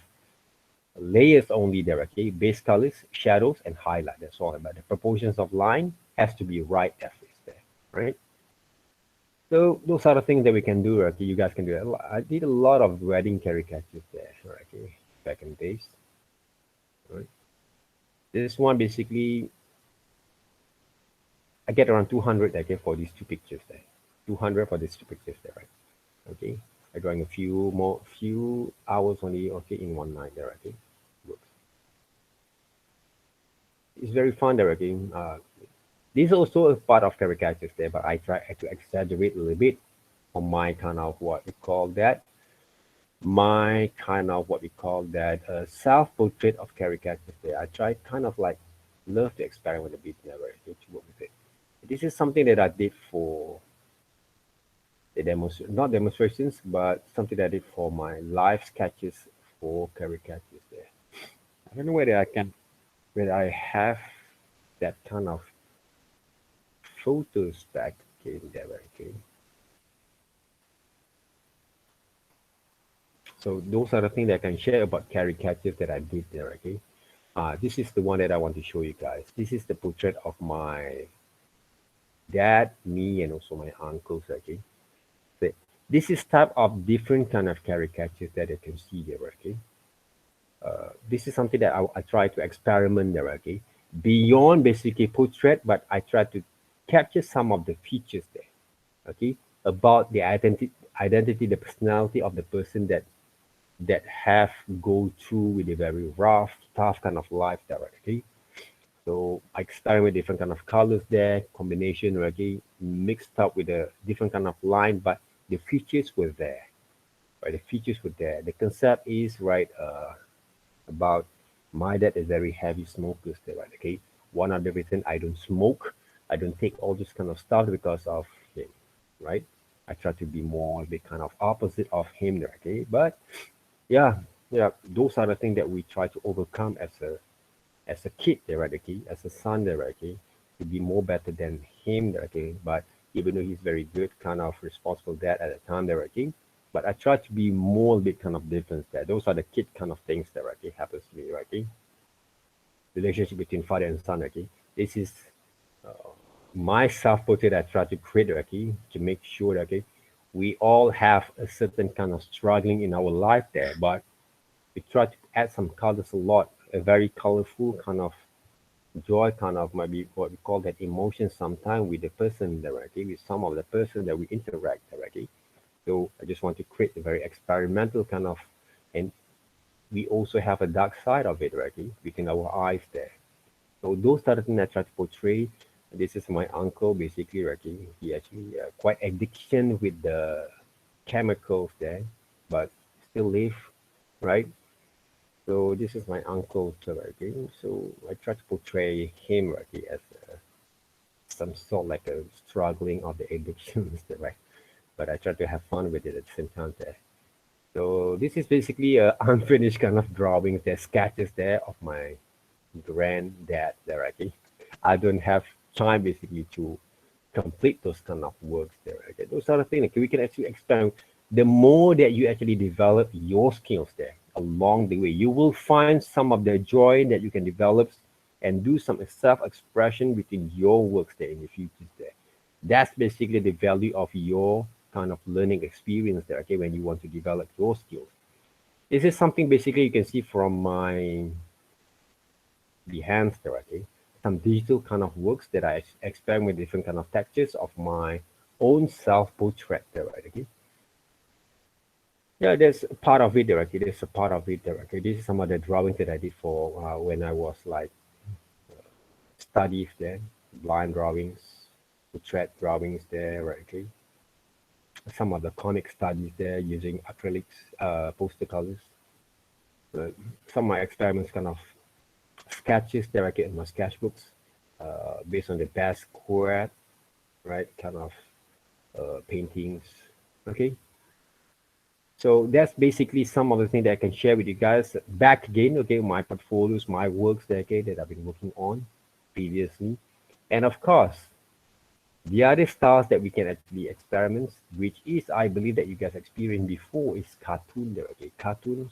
[SPEAKER 1] layers only there, okay? Base colors, shadows, and highlight. That's all about the proportions of line has to be right at least there, right? So those are the things that we can do, okay? You guys can do it. I did a lot of wedding caricatures there, okay? Back in days, right? This one basically, I get around 200, okay, for these two pictures there. 200 for these two pictures there, right? Okay. I'm drawing a few hours only, okay, in one night there, okay? Works. It's very fun there, okay? This is also a part of caricatures there, but I try to exaggerate a little bit on my kind of what we call that, self-portrait of caricatures there. I try kind of like love to experiment a bit there, right, to work with it. This is something that I did for the not demonstrations, but something that I did for my live sketches for caricatures there. I don't know whether I have that kind of photos back in there, okay? So those are the things that I can share about caricatures that I did there, okay? This is the one that I want to show you guys. This is the portrait of my dad, me, and also my uncles, okay? So this is type of different kind of caricatures that you can see here, okay? This is something that I try to experiment there, okay? Beyond basically portrait, but I try to capture some of the features there, okay? About the identity, the personality of the person that have go through with a very rough, tough kind of life there, okay? So I experiment with different kind of colors there, combination, okay, mixed up with a different kind of line, but the features were there, right? The features were there. The concept is right about my dad is very heavy smoker still, right? Okay. One of the reason I don't smoke, I don't take all this kind of stuff because of him, right? I try to be more the kind of opposite of him there, okay? But yeah, yeah, those are the things that we try to overcome as a kid there, right? Okay, as a son there, right? Okay, to be more better than him there, okay? But even though he's very good, kind of responsible dad at the time there, okay? But I try to be more a bit kind of different there. Those are the kid kind of things that, right, okay, happens to me, right? Okay? Relationship between father and son, okay? This is my self-portrait I try to create, okay, to make sure, okay, we all have a certain kind of struggling in our life there, but we try to add some colors a lot, a very colorful kind of joy, kind of maybe what we call that emotion sometime with the person directly, with some of the person that we interact directly. So I just want to create a very experimental kind of, and we also have a dark side of it, right? Within our eyes there. So those are the things I try to portray. This is my uncle, basically, right? He actually quite addiction with the chemicals there, but still live, right? So this is my uncle, right? So I try to portray him, right, as some sort like a struggling of the addictions, right? But I try to have fun with it at the same time there. So this is basically a unfinished kind of drawings, there sketches there of my granddad there, okay? I don't have time basically to complete those kind of works there, okay? Those are the things that we can actually experiment. The more that you actually develop your skills there along the way, you will find some of the joy that you can develop and do some self-expression within your works there in the future there. That's basically the value of your kind of learning experience there, okay, when you want to develop your skills. This is something basically you can see from my behance there, okay? Some digital kind of works that I experiment with different kind of textures of my own self-portrait there, right, okay? Yeah, there's a part of it there, okay? There's a part of it there, okay? This is some of the drawings that I did for when I was like studies there, blind drawings, portrait drawings there, right, okay? Some of the comic studies there using acrylics, poster colors. Uh, some of my experiments kind of sketches that I get in my sketchbooks based on the best quote, right? Kind of paintings. Okay. So that's basically some of the things that I can share with you guys. Back again, okay, my portfolios, my works that, okay, that I've been working on previously. And of course, the other styles that we can actually experiment, which is, I believe that you guys experienced before, is cartoon there, okay? Cartoons.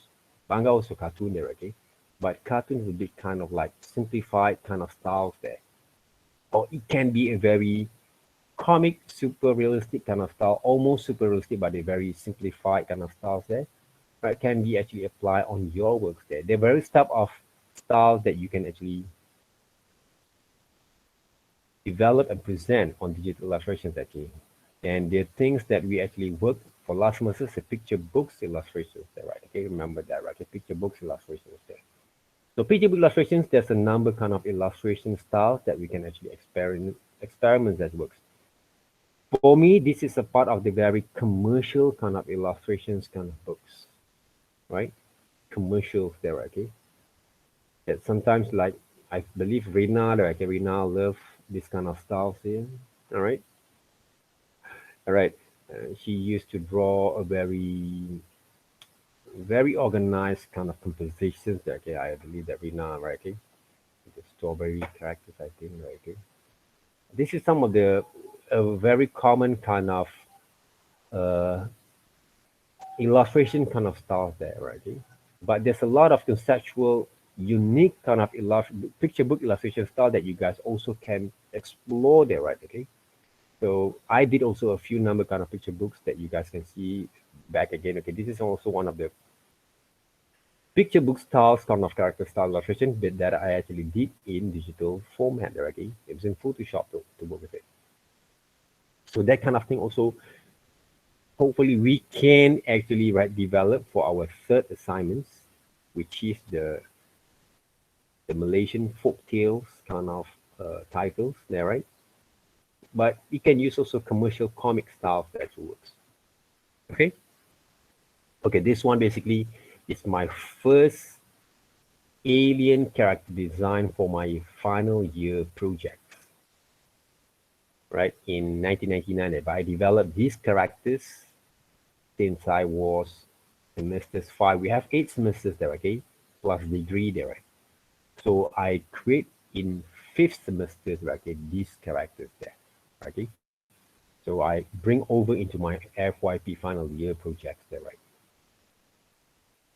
[SPEAKER 1] Manga also cartoon there, okay? but cartoons will be kind of like simplified kind of styles there. Or it can be a very comic, super realistic kind of style, almost super realistic, but a very simplified kind of styles there. Right, can be actually applied on your works there. There are various type of styles that you can actually develop and present on digital illustrations actually. And there are things that we actually work for last semester, the picture books illustrations there, right? Okay, remember that, right? The picture books illustrations there. So picture book illustrations, there's a number kind of illustration styles that we can actually experiment that works. For me, this is a part of the very commercial kind of illustrations kind of books, right? Commercials there, okay? That sometimes like I believe Rina, like Rina love this kind of styles here. All right. All right. She used to draw a very organized kind of compositions. Okay, I believe that Rina, right? Okay, the strawberry characters, I think, right? Okay, this is some of the very common kind of uh, illustration kind of styles there, right? Okay? But there's a lot of conceptual, unique kind of picture book illustration style that you guys also can explore there, right? Okay, so I did also a few number kind of picture books that you guys can see back again. Okay, this is also one of the picture book styles kind of character style illustration bit that I actually did in digital format already. It was in Photoshop to work with it. So that kind of thing also, hopefully we can actually develop for our third assignments, which is the Malaysian folk tales kind of titles there, right? But you can use also commercial comic styles that works. Okay. Okay, this one basically is my first alien character design for my final year project, right? In 1999, I developed these characters since I was semesters 5. We have 8 semesters there, okay? Plus degree there, right? So I create in 5th semesters, right, okay, these characters there, okay? So I bring over into my FYP final year projects there, right?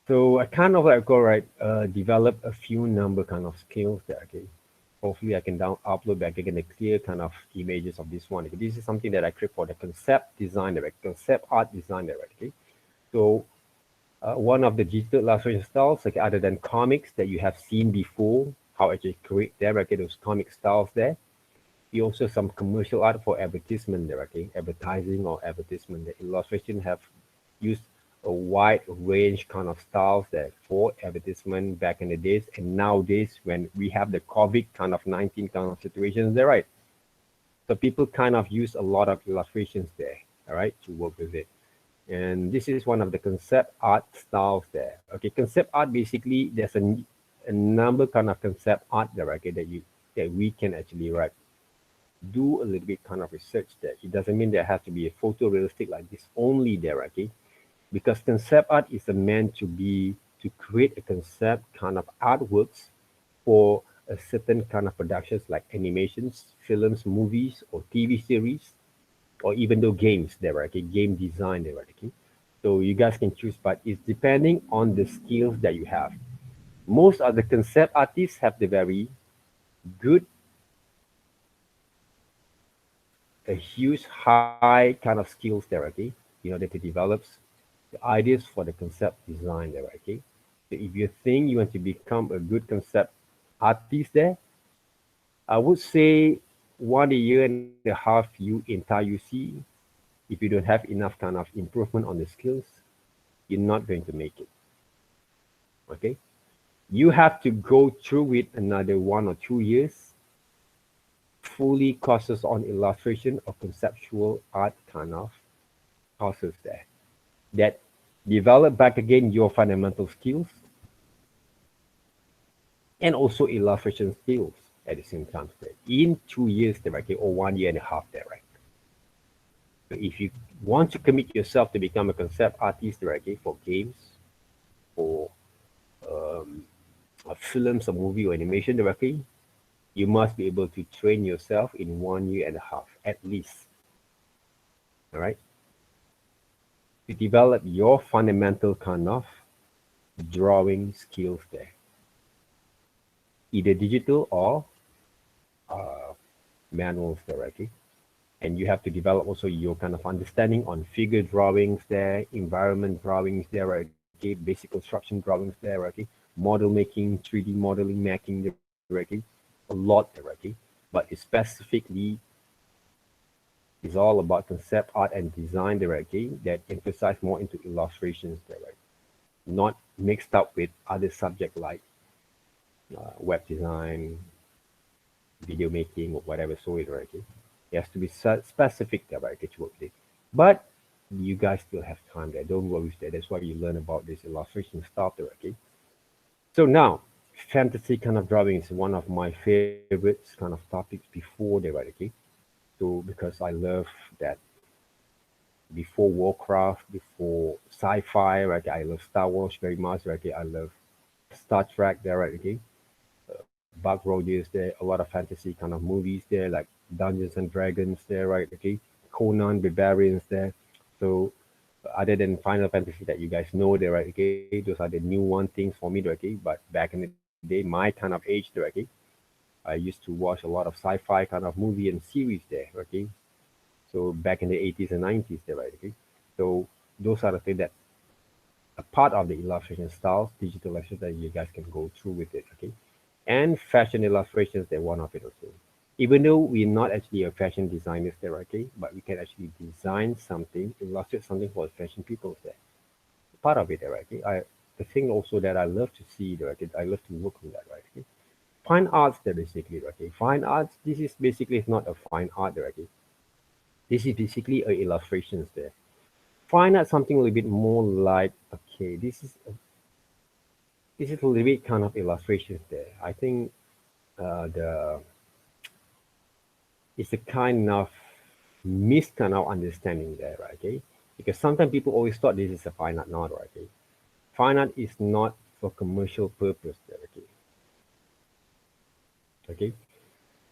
[SPEAKER 1] So I kind of like go right, develop a few number kind of skills there. Okay, hopefully I can upload back again the clear kind of images of this one. Okay? This is something that I create for the concept design direct, concept art design direct. Okay, so one of the digital illustration styles, like other than comics that you have seen before, how I just create there, okay, those comic styles there. You also some commercial art for advertisement there, okay, advertising or advertisement. The illustration have used a wide range kind of styles that for advertisement back in the days and nowadays when we have the COVID kind of 19 kind of situations there, right? So people kind of use a lot of illustrations there, all right, to work with it. And this is one of the concept art styles there. Okay, concept art basically there's a number kind of concept art there, okay, that we can actually do a little bit kind of research there. It doesn't mean there has to be a photorealistic like this only there, okay? Because concept art is meant to create a concept kind of artworks for a certain kind of productions like animations, films, movies, or TV series, or even though games there, okay? Game design there, okay? So you guys can choose, but it's depending on the skills that you have. Most of the concept artists have the very good, a huge high kind of skills there, okay? That it develops the ideas for the concept design there, okay? So if you think you want to become a good concept artist there, I would say 1 year and a half you entire UC, if you don't have enough kind of improvement on the skills, you're not going to make it, okay? You have to go through it another 1 or 2 years, fully courses on illustration or conceptual art kind of courses there that develop back again your fundamental skills and also illustration skills at the same time right? In 2 years directly or 1 year and a half there, right? So if you want to commit yourself to become a concept artist directly for games, for films or movie or animation directly, you must be able to train yourself in 1 year and a half at least, all right? To develop your fundamental kind of drawing skills there. either digital or manuals there, okay? And you have to develop also your kind of understanding on figure drawings there, environment drawings there, right? Okay, basic construction drawings there, right? Okay, model making, 3D modeling, making there, right? Okay, a lot there, right? Okay, but it's specifically is all about concept art and design there, right? Okay, that emphasize more into illustrations there, right? Not mixed up with other subject like web design, video making, or whatever so it, right? Okay, it has to be specific there, right? Okay, to work with. But you guys still have time there. Don't worry with that. That's why you learn about this illustration stuff there, okay? So now, fantasy kind of drawing is one of my favorites kind of topics before they write, okay? So because I love that before Warcraft, before sci-fi, right? I love Star Wars very much, right? Okay? I love Star Trek there, right? Okay? Buck Rogers there, a lot of fantasy kind of movies there, like Dungeons and Dragons there, right? Okay? Conan, Barbarians there. So other than Final Fantasy that you guys know there, right? Okay, those are the new one things for me, okay? But back in the day, my kind of age there, okay? I used to watch a lot of sci-fi kind of movie and series there, okay? So back in the 80s and 90s there, right? Okay. So those are the things that a part of the illustration styles, digital illustrations that you guys can go through with it, okay? And fashion illustrations, they're one of it also. Even though we're not actually a fashion designers there, okay? But we can actually design something, illustrate something for fashion people there. Part of it, right? Okay? The thing also that I love to see, right? Okay? I love to work on that, right? Okay? Fine arts, there basically, right? Okay? Fine arts, this is basically it's not a fine art, right? Okay? This is basically a illustrations there. Fine art something a little bit more like okay, this is a little bit kind of illustrations there. I think the it's a kind of mis kind of understanding there, right? Okay, because sometimes people always thought this is a fine art, not right? Okay, fine art is not for commercial purpose there. Okay, okay,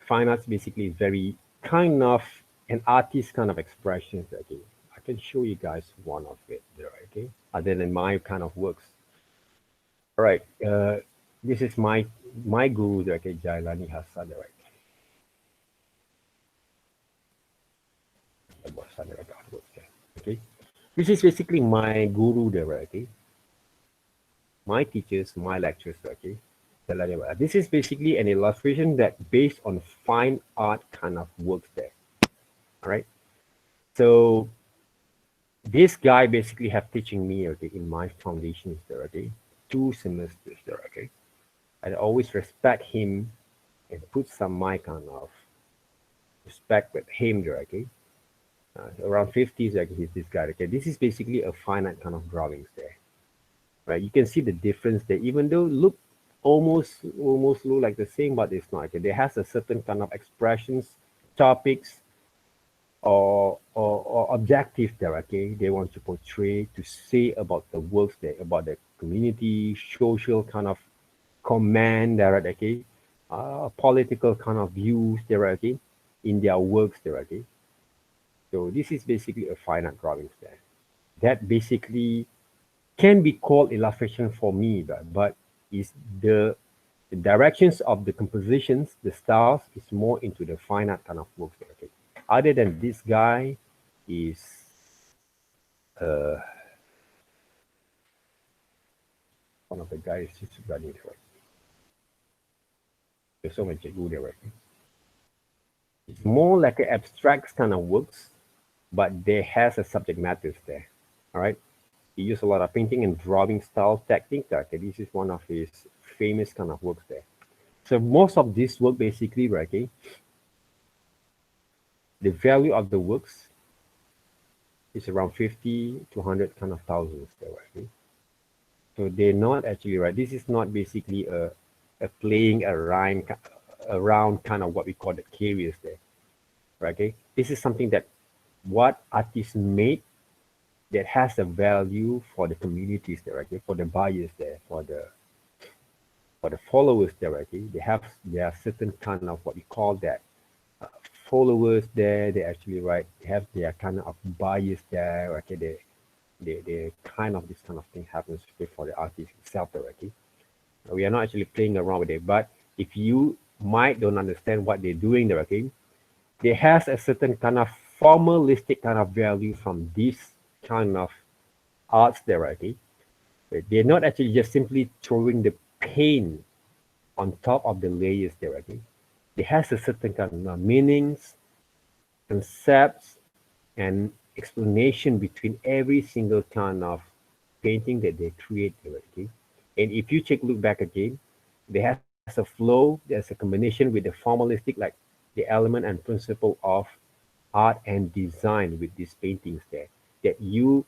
[SPEAKER 1] fine arts basically is very kind of an artist kind of expressions. Okay, I can show you guys one of it there. Okay, other than my kind of works. All right, this is my guru there. Okay, Jailani Hassan there. Right, the boss there, right, artworks there. Okay, this is basically my guru there. Right, okay, my teachers, my lectures. Okay, this is basically an illustration that based on fine art kind of works there. All right, so this guy basically have teaching me okay in my foundations there. Okay, 2 semesters there. Okay, I always respect him and put some my kind of respect with him there. Okay, around 50s like he's this guy. Okay, this is basically a finite kind of drawings there, right? You can see the difference there, even though look almost look like the same, but it's not. Okay, there has a certain kind of expressions, topics, or objective there. Okay, they want to portray to say about the works there, about the community, social kind of command there. Okay, political kind of views there. Okay, in their works there. Okay, so this is basically a finite drawings there. That basically can be called illustration for me, but is the directions of the compositions, the styles is more into the finite kind of works there. Okay. Other than this guy is uh, one of the guys just running there. Right? There's so much good there. Right? It's more like an abstract kind of works, but there has a subject matters there. All right. He used a lot of painting and drawing style technique. Okay, this is one of his famous kind of works there. So most of this work basically, right, okay, the value of the works is around 50 to 100 kind of thousands there, right? Okay? So they're not actually right. This is not basically a playing around kind of what we call the carriers there, right? Okay, this is something that what artists made that has a value for the communities there, right? Okay? For the buyers there, for the followers there, right? Okay? There are certain kind of what we call that followers there. They actually right have their kind of bias there. Okay, they kind of this kind of thing happens for the artist itself. Okay, we are not actually playing around with it, but if you might don't understand what they're doing there, okay, there has a certain kind of formalistic kind of value from this kind of arts there, okay. They're not actually just simply throwing the paint on top of the layers there, okay. It has a certain kind of meanings, concepts, and explanation between every single kind of painting that they create there, okay. And if you check look back again, there has a flow, there's a combination with the formalistic, like the element and principle of art and design with these paintings there, that you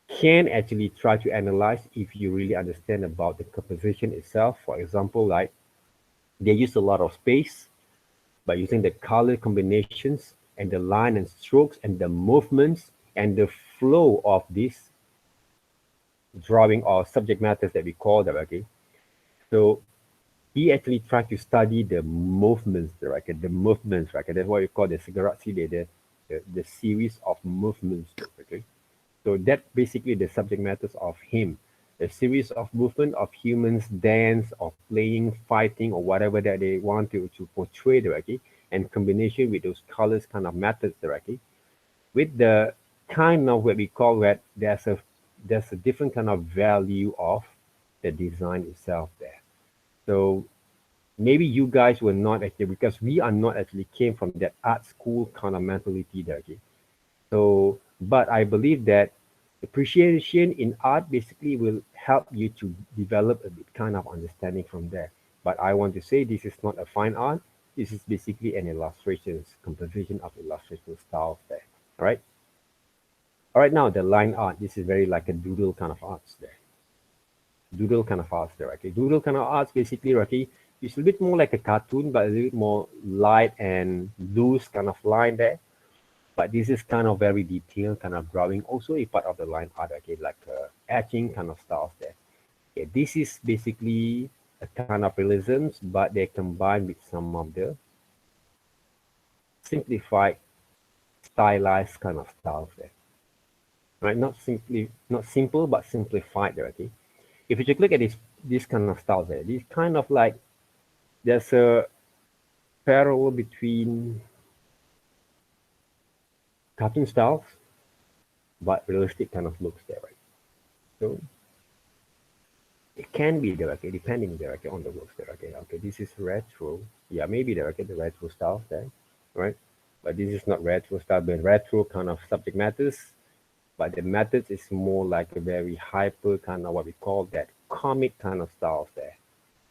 [SPEAKER 1] can actually try to analyze if you really understand about the composition itself. For example, like they use a lot of space by using the color combinations and the line and strokes and the movements and the flow of this drawing or subject matters that we call them, okay. So he actually tried to study the movements, right? Okay? The movements, right? Okay? That's what we call the cigarette, the series of movements, okay. So that basically the subject matters of him, a series of movement of humans dance or playing, fighting or whatever that they want to portray directly, and combination with those colors kind of methods directly, with the kind of what we call that there's a different kind of value of the design itself there. So maybe you guys were not actually, because we are not actually came from that art school kind of mentality there, okay? So, but I believe that appreciation in art basically will help you to develop a bit kind of understanding from there. But I want to say this is not a fine art. This is basically an illustrations, composition of illustration styles there. All right. All right. Now the line art. This is very like a doodle kind of arts there. Doodle kind of arts there. Okay. Doodle kind of arts basically, okay, it's a bit more like a cartoon, but a little bit more light and loose kind of line there. But this is kind of very detailed kind of drawing, also a part of the line art, okay, like etching kind of styles there. Okay, this is basically a kind of realisms, but they combine with some of the simplified, stylized kind of styles there. Right? Not simple, but simplified there, okay. If you just look at this kind of styles there, this kind of like there's a parallel between cartoon styles, but realistic kind of looks there, right? So it can be directly, depending directly on the works directly. Okay, this is retro. Yeah, maybe directly the retro style there, right? But this is not retro style, but retro kind of subject matters. But the methods is more like a very hyper kind of what we call that comic kind of styles there.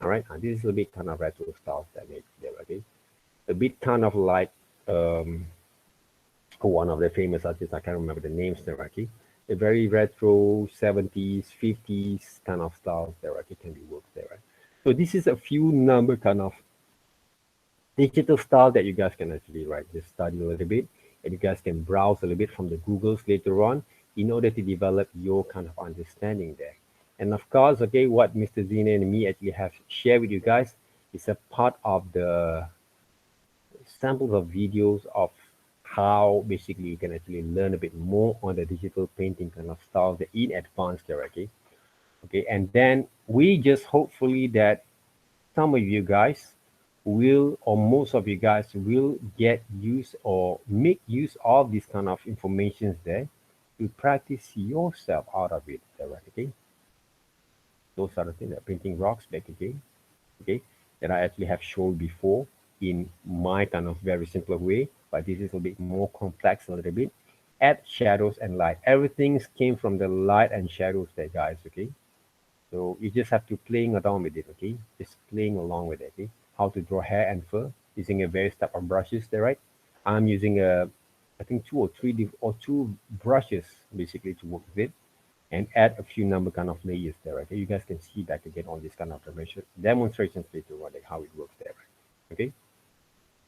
[SPEAKER 1] All right, and this is a bit kind of retro styles that maybe there, okay? A bit kind of like one of the famous artists, I can't remember the names there, okay? A very retro 70s, 50s kind of styles there, okay, can be worked there, right? So this is a few number kind of digital style that you guys can actually right just study a little bit, and you guys can browse a little bit from the Googles later on in order to develop your kind of understanding there. And of course, okay, what Mr. Zina and me actually have shared with you guys is a part of the samples of videos of how basically you can actually learn a bit more on the digital painting kind of style the in advance there, okay. Okay, and then we just hopefully that some of you guys will, or most of you guys will get use or make use of this kind of informations there to practice yourself out of it there, right? Okay, those are the things that painting rocks back again, okay, that I actually have shown before in my kind of very simple way, but this is a bit more complex a little bit. Add shadows and light. Everything came from the light and shadows there, guys, okay? So you just have to playing around with it, okay? Just playing along with it, okay? How to draw hair and fur using a various type of brushes there, right? I'm using I think two brushes basically to work with it, and add a few number kind of layers there, right? Okay? You guys can see back again on this kind of demonstrations later on, like how it works there, right? Okay?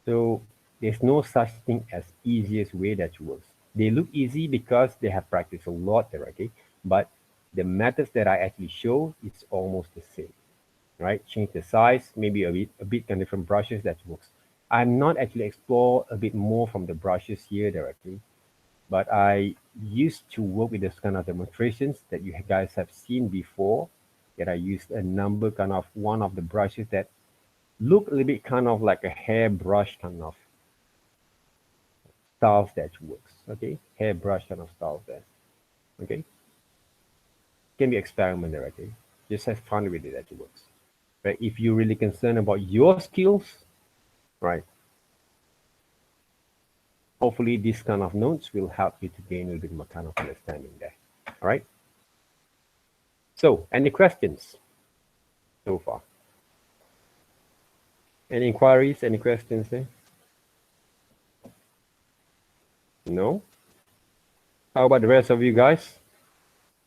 [SPEAKER 1] So there's no such thing as easiest way that works. They look easy because they have practiced a lot there, okay? But the methods that I actually show is almost the same, right? Change the size, maybe a bit kind of different brushes that works. I'm not actually explore a bit more from the brushes here directly, but I used to work with this kind of demonstrations that you guys have seen before that I used a number kind of one of the brushes that look a little bit kind of like a hairbrush kind of styles that works. Okay, hairbrush kind of styles there. Okay, can be experimented. Okay, just have fun with it that it works. Right, if you're really concerned about your skills, right, hopefully this kind of notes will help you to gain a little bit more kind of understanding there. All right. So, any questions so far? Any inquiries? Any questions there? No? How about the rest of you guys?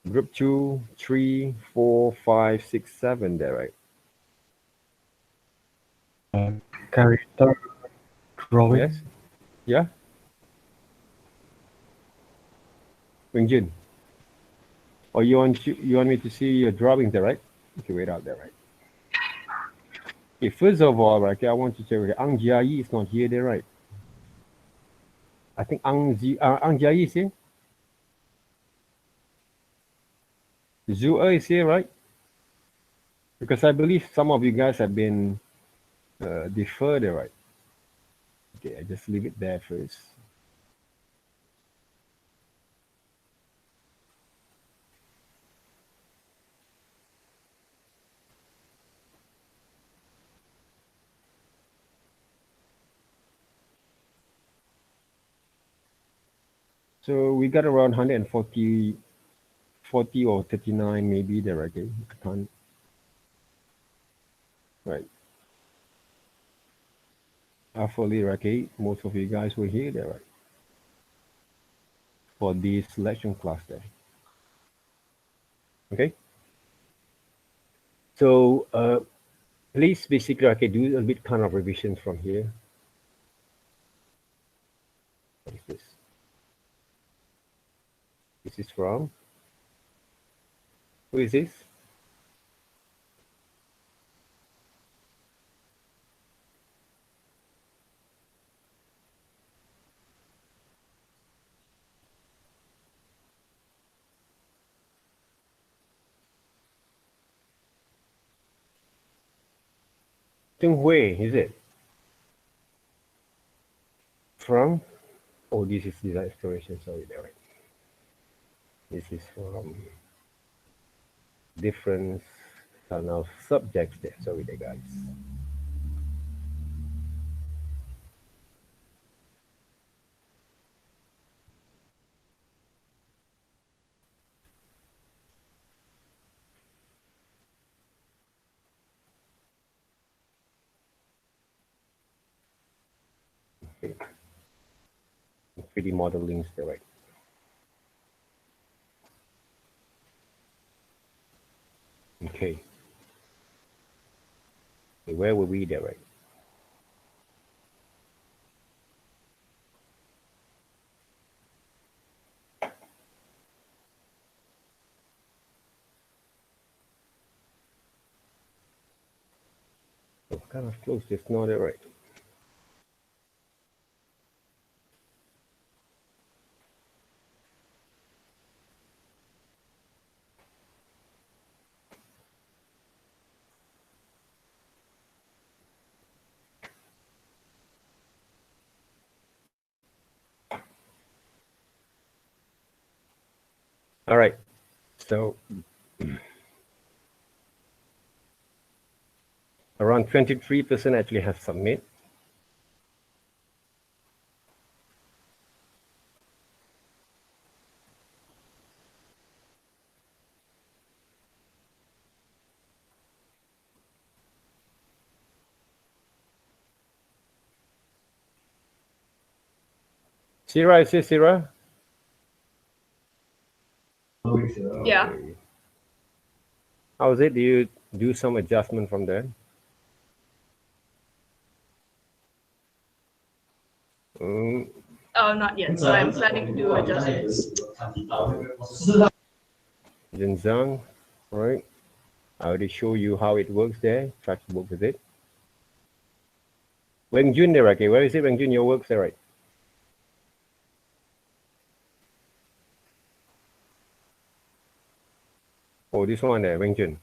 [SPEAKER 1] Group 2, 3, 4, 5, 6, 7 there, right?
[SPEAKER 3] Character drawing.
[SPEAKER 1] Yes? Yeah? Wing Jin. Or you want me to see your drawings there, right? Okay, wait out there, right? Okay, first of all, right, okay, I want to check with Ang Jiayi is not here there, right? I think Ang Jiayi is here. Zhu is here, right? Because I believe some of you guys have been deferred there, right? Okay, I just leave it there first. So we got around 140 40 or 39 maybe there, okay? I can't. Right. Hopefully, okay, most of you guys were here there, right? For this selection class there. Okay? So please basically, okay, do a bit kind of revisions from here. What is this? This is from, who is this? Tung Hui, is it? From, oh, this is design exploration, sorry, there, right? This is from different kind of subjects there, sorry there, guys. Okay. 3D model links there, right? Okay. Okay, where were we there, right? So kind of close, it's not there, right? All right. So around 23% actually have submit. Sira, is it Sira?
[SPEAKER 2] Yeah.
[SPEAKER 1] Okay. How's it? Do you do some adjustment from there? Mm,
[SPEAKER 2] Oh, not yet. So I'm planning to do adjustments.
[SPEAKER 1] Jinzang, all right. I already show you how it works there. Try to work with it. Weng Jun there, okay. Where is it, Weng Jun? Your work's there, right? Oh, this one there, Weng Jun.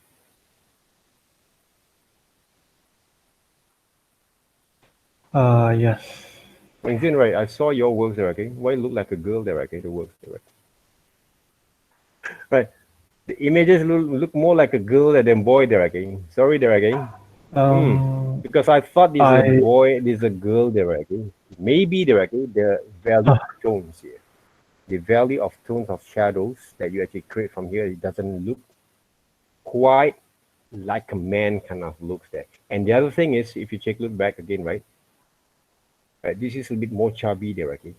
[SPEAKER 3] Yes.
[SPEAKER 1] Winston, right? I saw your works there, okay? Why look like a girl there, okay? The works there, right? The images look more like a girl than boy there, okay? Sorry there, okay? Hmm.
[SPEAKER 3] Um,
[SPEAKER 1] Because I thought this is a
[SPEAKER 3] I
[SPEAKER 1] boy, this is a girl there, okay? Maybe there, okay? The value
[SPEAKER 3] uh,
[SPEAKER 1] of tones here, the value of tones of shadows that you actually create from here, it doesn't look quite like a man kind of looks there. And the other thing is, if you take a look back again, right? This is a bit more chubby there, okay?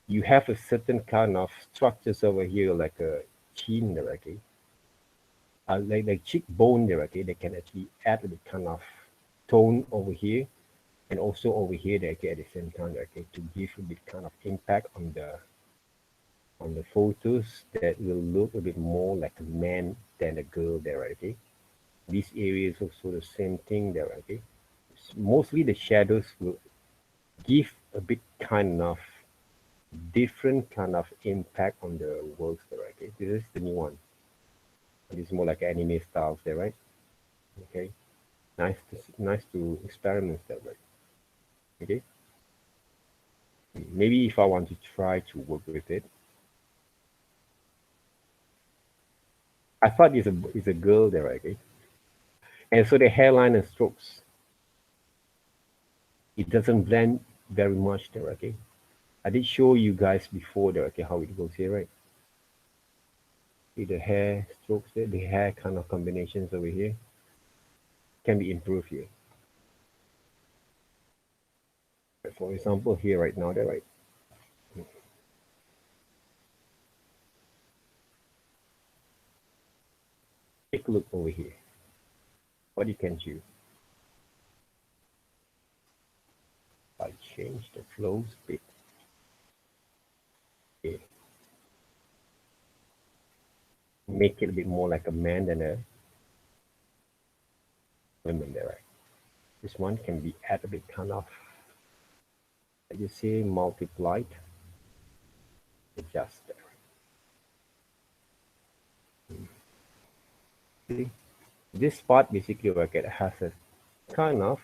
[SPEAKER 1] You have a certain kind of structures over here, like a chin there, okay? Like cheekbone there, okay? They can actually add a bit kind of tone over here and also over here there, okay, at the same time, okay, to give a bit kind of impact on the photos that will look a bit more like a man than a girl there, okay? This area is also the same thing there, okay? Mostly the shadows will give a bit kind of different kind of impact on the works there, okay? This is the new one. This is more like anime styles there, right? Okay, nice to experiment that way. Okay, maybe if I want to try to work with it, I thought it's a girl there, okay? And so the hairline and strokes, it doesn't blend very much there, okay? I did show you guys before there, okay, how it goes here, right? See the hair strokes there, the hair kind of combinations over here can be improved here. For example, here right now, there, right? Take a look over here. What you can do. I change the flows bit. Okay. Make it a bit more like a man than a woman there, right? This one can be add a bit kind of, like you say, multiplied, adjust there. See, this part basically like it has a kind of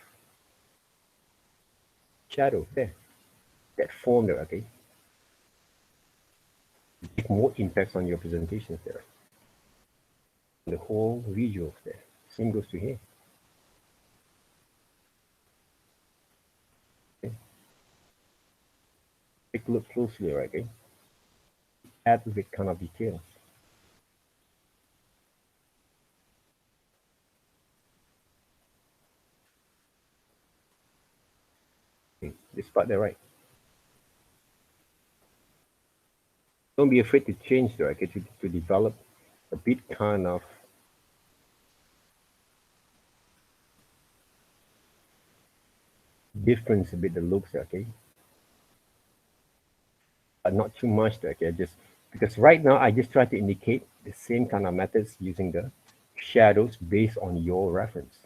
[SPEAKER 1] shadow there, that form there, okay? Give more impacts on your presentations there. The whole visuals there. Same goes to here. Okay. Take a look closely, right? Okay? Add a bit kind of details. Okay. This part there, right? Don't be afraid to change there, okay? To develop a bit kind of difference a bit the looks, okay? But not too much, okay? Just because right now I just try to indicate the same kind of methods using the shadows based on your reference.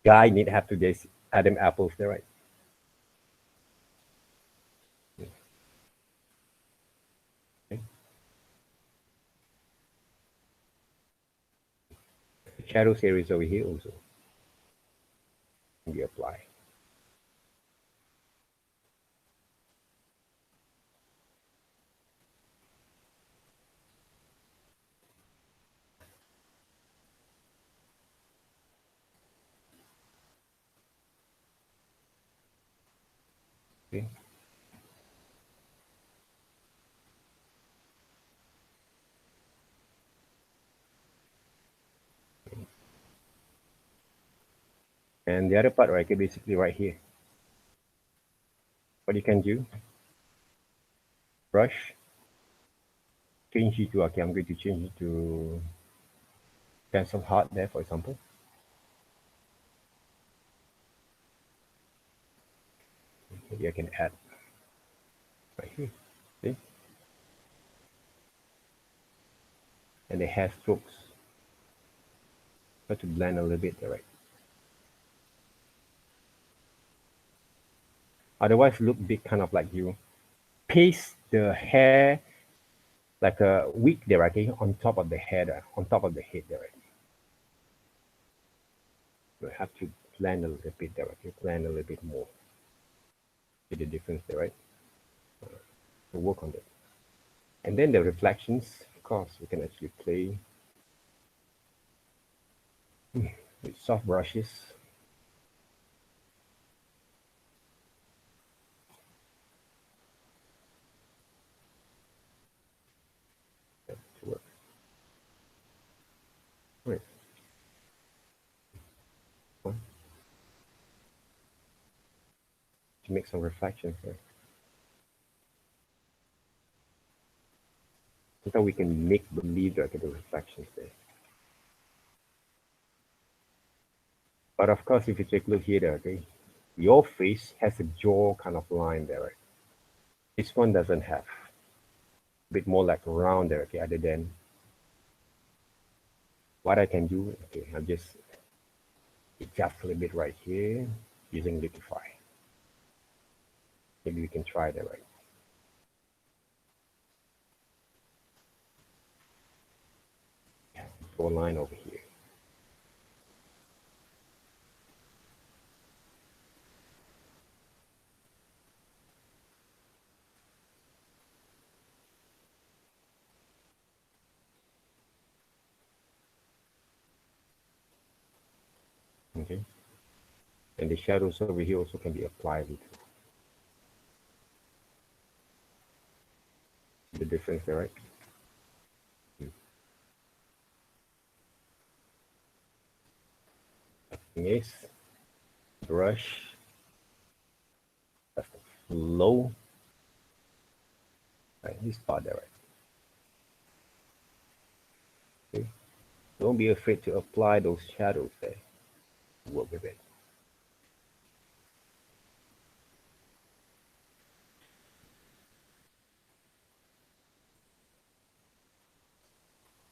[SPEAKER 1] Guy need have to just Adam apples there, right? Okay. Shadow series over here also can be applied. Okay. And the other part, right, okay, basically right here. What you can do, brush, change it to, okay, I'm going to change it to pencil heart there, for example. Maybe I can add right here, see? And the hair strokes. Try to blend a little bit there, right? Otherwise, look big, kind of like you paste the hair like a wig there, okay, on top of the head, on top of the head there, right? You have to blend a little bit there, okay? Blend a little bit more. See the difference there, right? We'll work on that. And then the reflections, of course, we can actually play with soft brushes. To work. Right. To make some reflections there. So we can make believe that the reflections there. But of course, if you take a look here, okay, your face has a jaw kind of line there, right? This one doesn't have. A bit more like round there, okay, other than what I can do, okay, I'll just adjust a little bit right here using Liquify. Maybe we can try that, right? Yeah, draw a line over here. Okay, and the shadows over here also can be applied with the difference there, right? Yes, brush, that's the flow, right? This part there, right? Okay. Don't be afraid to apply those shadows there. Work with it.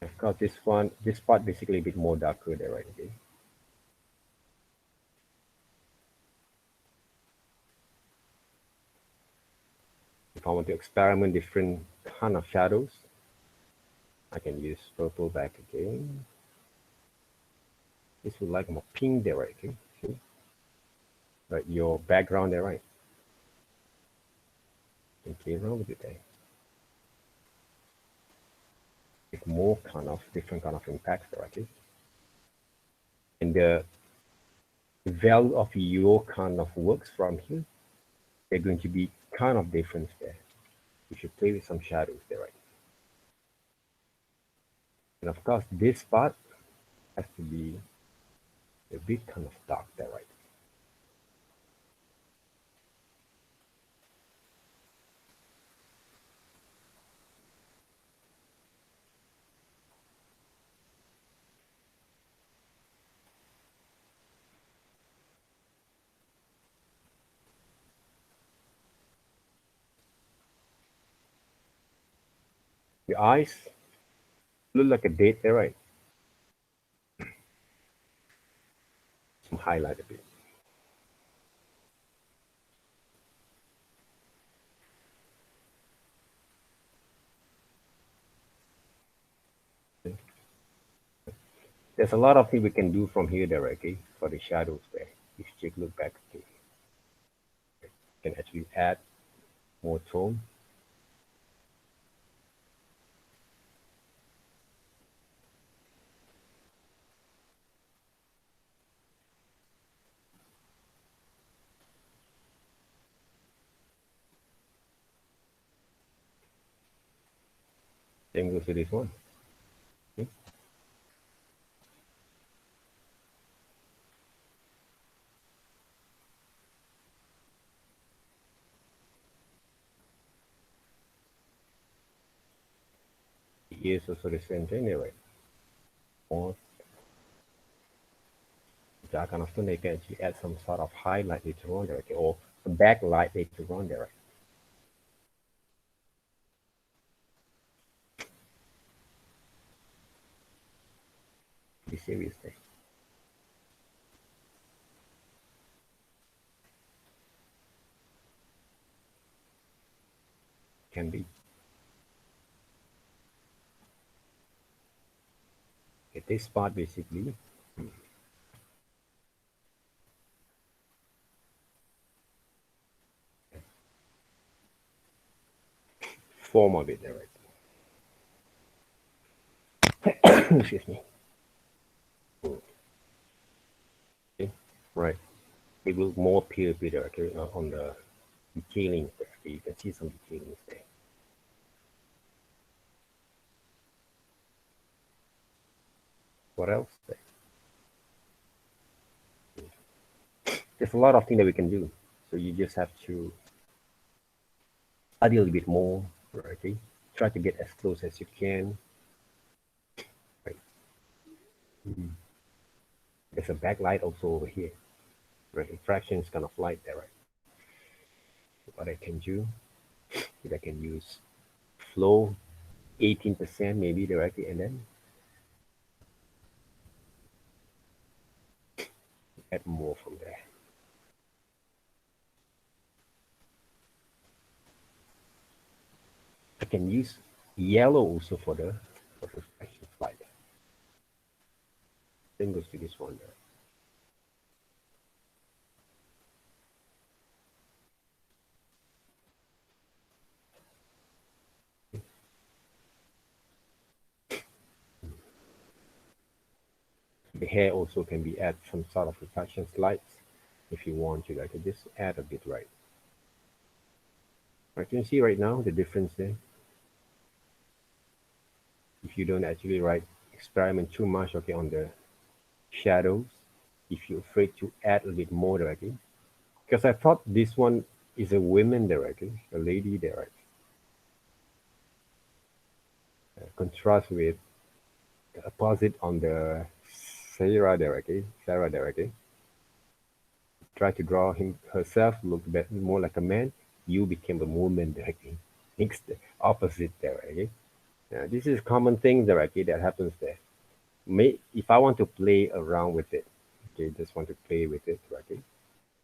[SPEAKER 1] Of course, this part basically a bit more darker there, right? Okay. If I want to experiment different kind of shadows, I can use purple back again. This would like more pink there, right? Okay. See? Right, your background there, right? You can play around with it there. With more kind of different kind of impacts there, okay? And the value of your kind of works from here, they're going to be kind of different there. You should play with some shadows there, right? And of course, this part has to be a bit kind of dark there, right? Your eyes look like a date there, right? Some highlight a bit. There's a lot of things we can do from here there, okay? For the shadows there. If you take a look back, okay, you can actually add more tone. Same goes to this one. Okay? The ears also the same thing there, right? Or that kind of thing, they can actually add some sort of highlight later on there, okay? Or some backlight later on there, right? Be serious there. Can be. Okay, this part basically, form of it there, right? Excuse me. Okay, right. It will more appear better, okay, on the detailing there. Okay, you can see some detailing there. What else there? There's a lot of things that we can do. So you just have to study a little bit more, right? Okay? Try to get as close as you can. Right. There's a backlight also over here. Right. Refraction is kind of light there, right? What I can do is I can use flow 18% maybe directly, and then add more from there. I can use yellow also for the refraction slide. Same goes to this one there. The hair also can be add some sort of refraction slides if you want to. I can just add a bit, right? I can see right now the difference there. If you don't actually experiment too much, okay, on the shadows, if you're afraid to add a little bit more directly, because I thought this one is a woman directly, a lady there, contrast with the opposite on the Sarah directly, try to draw herself look more like a man. You became a woman directly. It's the opposite directly. This is common thing directly that happens there. If I want to play around with it, okay, just want to play with it directly.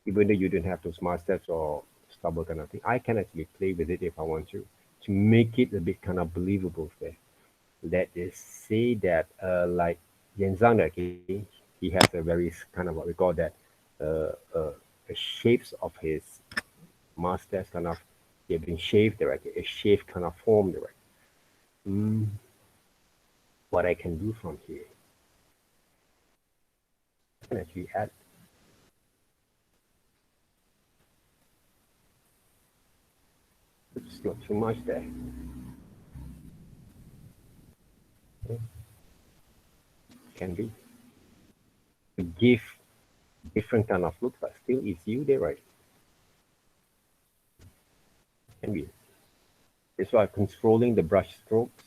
[SPEAKER 1] Even though you don't have those smart steps or stubble kind of thing, I can actually play with it if I want to make it a bit kind of believable there. Let us say that like Yenzang, okay, he has a very kind of what we call that the shapes of his mustache kind of they've been shaved directly, a shaved kind of form direct. What I can do from here, I can actually add it's not too much there. Okay. Can be to give different kind of look, but still it's you there, right? Can be. That's why controlling the brush strokes,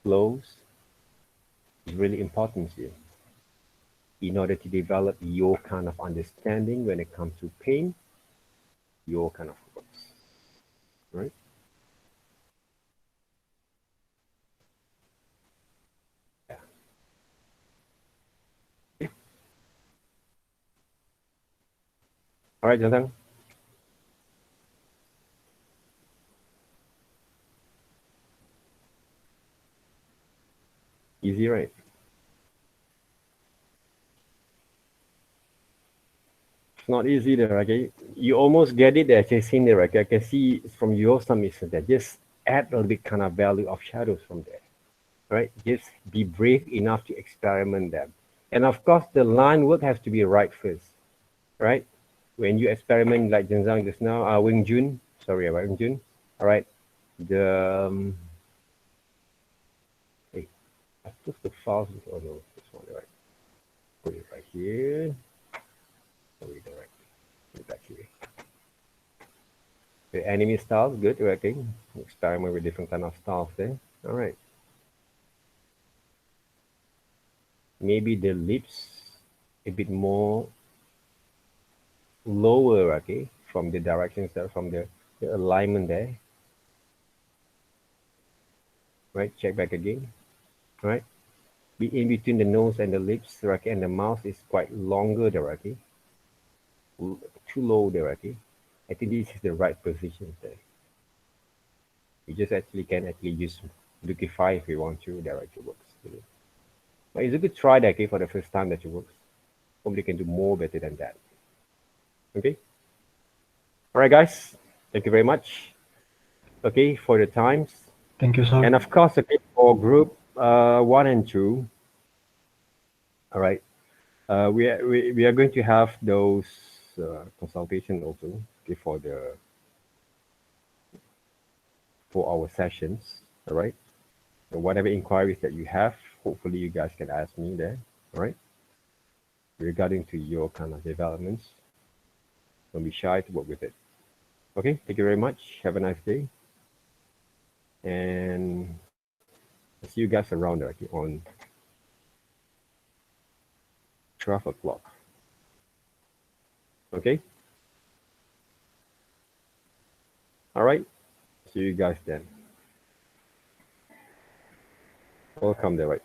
[SPEAKER 1] flows is really important here in order to develop your kind of understanding when it comes to paint, your kind of works, right? Yeah. Okay. All right, Jonathan. Easy, right? It's not easy there, okay? You almost get it there, chasing there, okay? I can see from your submission that just add a little bit kind of value of shadows from there, right? Just be brave enough to experiment them. And of course, the line work has to be right first, right? When you experiment like Zhenzang just now, Wing Jun, all right? The, hey, I took the files, oh no, this one, right? Put it right here. Put it right. Put it back here. The anime styles, good, working. Experiment with different kind of styles there. All right. Maybe the lips a bit more lower, okay, from the directions there, from the alignment there. Right, check back again. Right, be in between the nose and the lips, okay, and the mouth is quite longer there, okay. Too low there, okay. I think this is the right position there. You just actually can actually use Lookify if you want to, there it works. But it's a good try that, okay, for the first time that it works. Hopefully can do more better than that. Okay. All right, guys. Thank you very much. okay, for the times.
[SPEAKER 3] Thank you, sir.
[SPEAKER 1] And of course, okay, for group 1 and 2, all right, we are going to have those consultation also, okay, for our sessions, all right. So whatever inquiries that you have, hopefully you guys can ask me there, all right, regarding to your kind of developments. Don't be shy to work with it. Okay, thank you very much. Have a nice day, and I'll see you guys around there, okay, on 12 o'clock. Okay, all right. See you guys then. Welcome there, right?